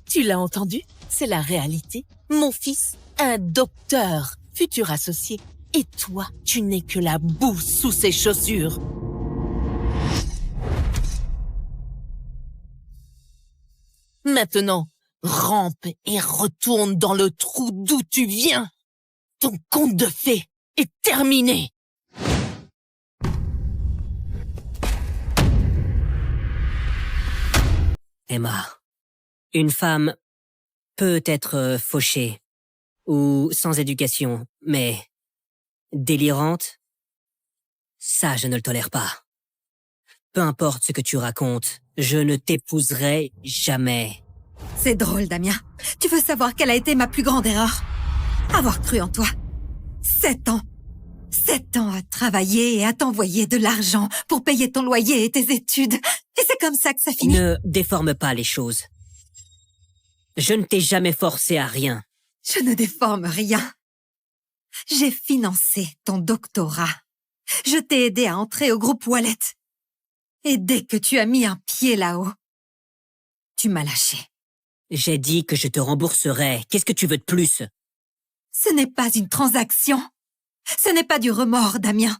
Tu l'as entendu? C'est la réalité. Mon fils, un docteur, futur associé. Et toi, tu n'es que la boue sous ses chaussures. Maintenant, rampe et retourne dans le trou d'où tu viens. Ton conte de fées est terminé. Emma, une femme peut être fauchée ou sans éducation, mais délirante, ça je ne le tolère pas. Peu importe ce que tu racontes, je ne t'épouserai jamais. C'est drôle, Damien. Tu veux savoir quelle a été ma plus grande erreur? Avoir cru en toi. 7 ans. 7 ans à travailler et à t'envoyer de l'argent pour payer ton loyer et tes études. Et c'est comme ça que ça finit. Ne déforme pas les choses. Je ne t'ai jamais forcé à rien. Je ne déforme rien. J'ai financé ton doctorat. Je t'ai aidé à entrer au groupe Wallet. Et dès que tu as mis un pied là-haut, tu m'as lâché. J'ai dit que je te rembourserais. Qu'est-ce que tu veux de plus? Ce n'est pas une transaction. Ce n'est pas du remords, Damien.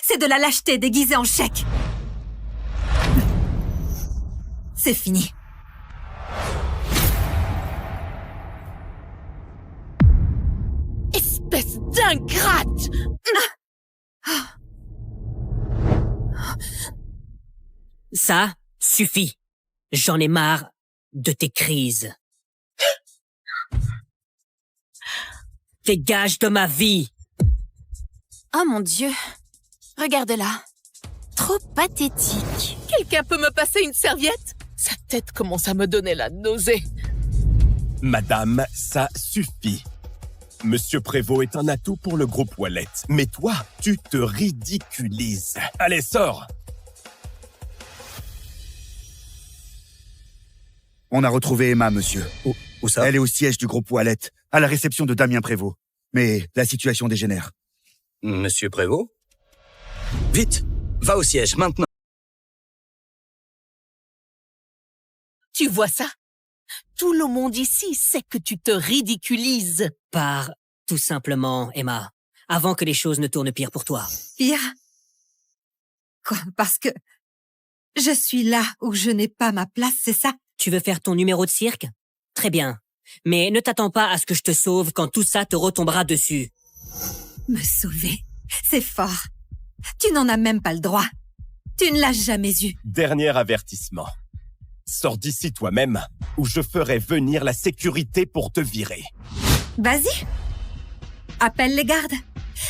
C'est de la lâcheté déguisée en chèque. C'est fini. Espèce d'ingrate! Ça suffit. J'en ai marre de tes crises. Dégage de ma vie. Oh mon Dieu. Regarde-la. Trop pathétique. Quelqu'un peut me passer une serviette? Sa tête commence à me donner la nausée. Madame, ça suffit. Monsieur Prévost est un atout pour le groupe Wallet. Mais toi, tu te ridiculises. Allez, sors! On a retrouvé Emma, monsieur. Où ça? Elle est au siège du groupe Wallet, à la réception de Damien Prévost. Mais la situation dégénère. Monsieur Prévost? Vite, va au siège, maintenant. Tu vois ça? Tout le monde ici sait que tu te ridiculises. Pars, tout simplement, Emma, avant que les choses ne tournent pire pour toi. Pire? Quoi? Parce que je suis là où je n'ai pas ma place, c'est ça? Tu veux faire ton numéro de cirque? Très bien. Mais ne t'attends pas à ce que je te sauve quand tout ça te retombera dessus. Me sauver, c'est fort. Tu n'en as même pas le droit. Tu ne l'as jamais eu. Dernier avertissement. Sors d'ici toi-même, ou je ferai venir la sécurité pour te virer. Vas-y. Appelle les gardes.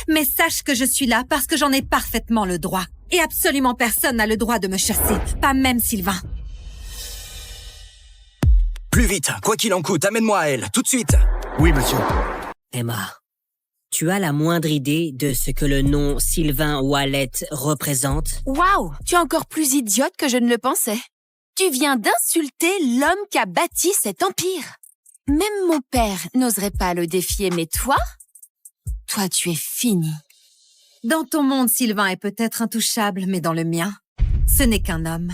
Mais sache que je suis là parce que j'en ai parfaitement le droit. Et absolument personne n'a le droit de me chasser, pas même Sylvain. Plus vite, quoi qu'il en coûte, amène-moi à elle, tout de suite. Oui, monsieur. Emma, tu as la moindre idée de ce que le nom Sylvain Wallet représente? Waouh, tu es encore plus idiote que je ne le pensais. Tu viens d'insulter l'homme qui a bâti cet empire. Même mon père n'oserait pas le défier, mais toi, tu es fini. Dans ton monde, Sylvain est peut-être intouchable, mais dans le mien, ce n'est qu'un homme.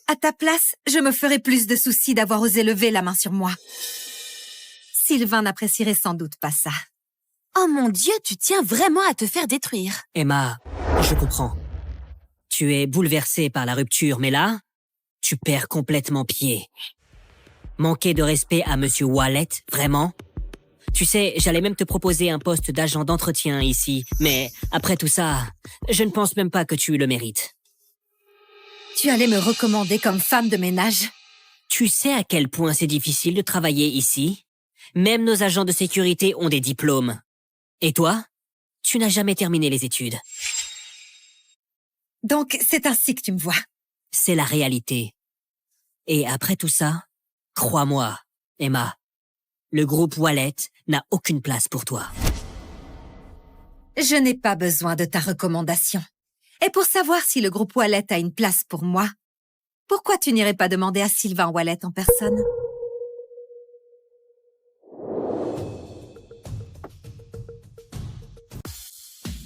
À ta place, je me ferais plus de soucis d'avoir osé lever la main sur moi. Sylvain n'apprécierait sans doute pas ça. Oh mon Dieu, tu tiens vraiment à te faire détruire. Emma, je comprends. Tu es bouleversée par la rupture, mais là, tu perds complètement pied. Manquer de respect à Monsieur Wallet, vraiment? Tu sais, j'allais même te proposer un poste d'agent d'entretien ici, mais après tout ça, je ne pense même pas que tu le mérites. Tu allais me recommander comme femme de ménage? Tu sais à quel point c'est difficile de travailler ici? Même nos agents de sécurité ont des diplômes. Et toi? Tu n'as jamais terminé les études. Donc, c'est ainsi que tu me vois. C'est la réalité. Et après tout ça, crois-moi, Emma, le groupe Wallet n'a aucune place pour toi. Je n'ai pas besoin de ta recommandation. Et pour savoir si le groupe Wallet a une place pour moi, pourquoi tu n'irais pas demander à Sylvain Wallet en personne?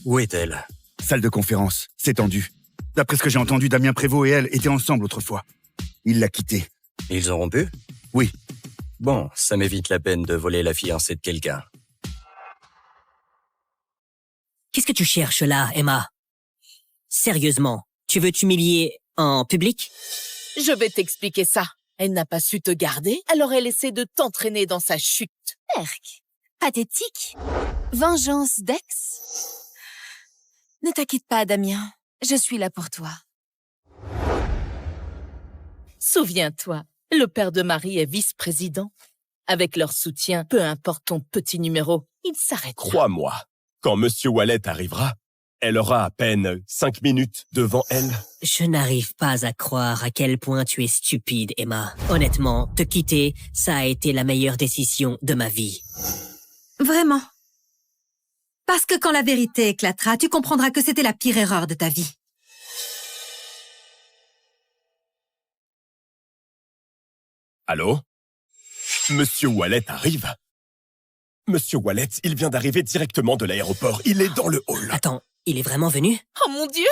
Où est-elle? Salle de conférence. C'est tendu. D'après ce que j'ai entendu, Damien Prévost et elle étaient ensemble autrefois. Il l'a quittée. Ils ont rompu? Oui. Bon, ça m'évite la peine de voler la fiancée de quelqu'un. Qu'est-ce que tu cherches là, Emma? Sérieusement, tu veux t'humilier en public? Je vais t'expliquer ça. Elle n'a pas su te garder, alors elle essaie de t'entraîner dans sa chute. Erk, pathétique. Vengeance d'ex? Ne t'inquiète pas, Damien. Je suis là pour toi. Souviens-toi, le père de Marie est vice-président. Avec leur soutien, peu importe ton petit numéro, il s'arrête. Crois-moi, quand Monsieur Wallet arrivera, elle aura à peine 5 minutes devant elle. Je n'arrive pas à croire à quel point tu es stupide, Emma. Honnêtement, te quitter, ça a été la meilleure décision de ma vie. Vraiment? Parce que quand la vérité éclatera, tu comprendras que c'était la pire erreur de ta vie. Allô? Monsieur Wallet arrive? Monsieur Wallet, il vient d'arriver directement de l'aéroport. Il est dans le hall. Attends, il est vraiment venu? Oh mon Dieu,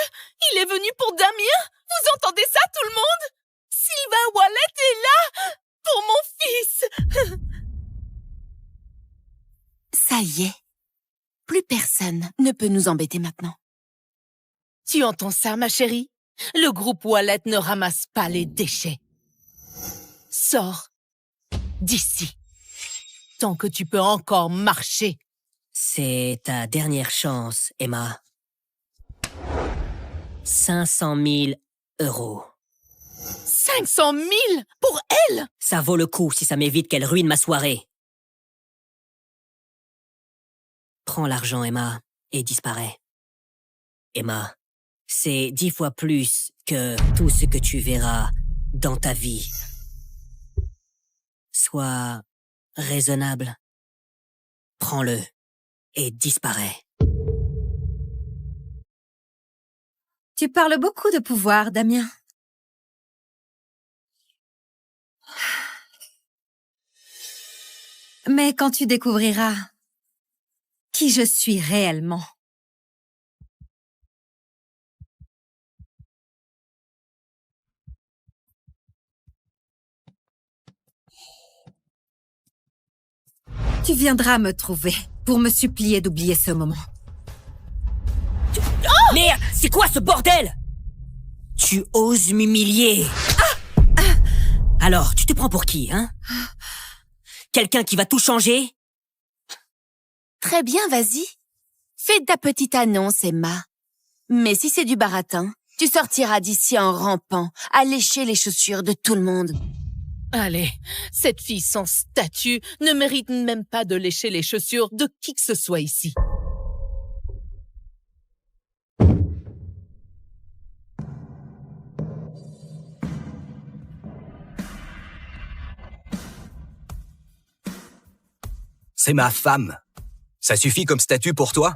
il est venu pour Damien? Vous entendez ça, tout le monde? Sylvain Wallet est là pour mon fils. Ça y est. Plus personne ne peut nous embêter maintenant. Tu entends ça, ma chérie? Le groupe Wallet ne ramasse pas les déchets. Sors d'ici, tant que tu peux encore marcher. C'est ta dernière chance, Emma. 500 000 €. 500 000 pour elle? Ça vaut le coup si ça m'évite qu'elle ruine ma soirée. Prends l'argent, Emma, et disparais. Emma, c'est 10 fois plus que tout ce que tu verras dans ta vie. Sois raisonnable. Prends-le et disparais. Tu parles beaucoup de pouvoir, Damien. Mais quand tu découvriras qui je suis réellement, tu viendras me trouver pour me supplier d'oublier ce moment. Oh! Merde, c'est quoi ce bordel? Tu oses m'humilier. Alors, tu te prends pour qui, hein? Quelqu'un qui va tout changer? Très bien, vas-y. Fais ta petite annonce, Emma. Mais si c'est du baratin, tu sortiras d'ici en rampant, à lécher les chaussures de tout le monde. Allez, cette fille sans statut ne mérite même pas de lécher les chaussures de qui que ce soit ici. C'est ma femme. Ça suffit comme statut pour toi?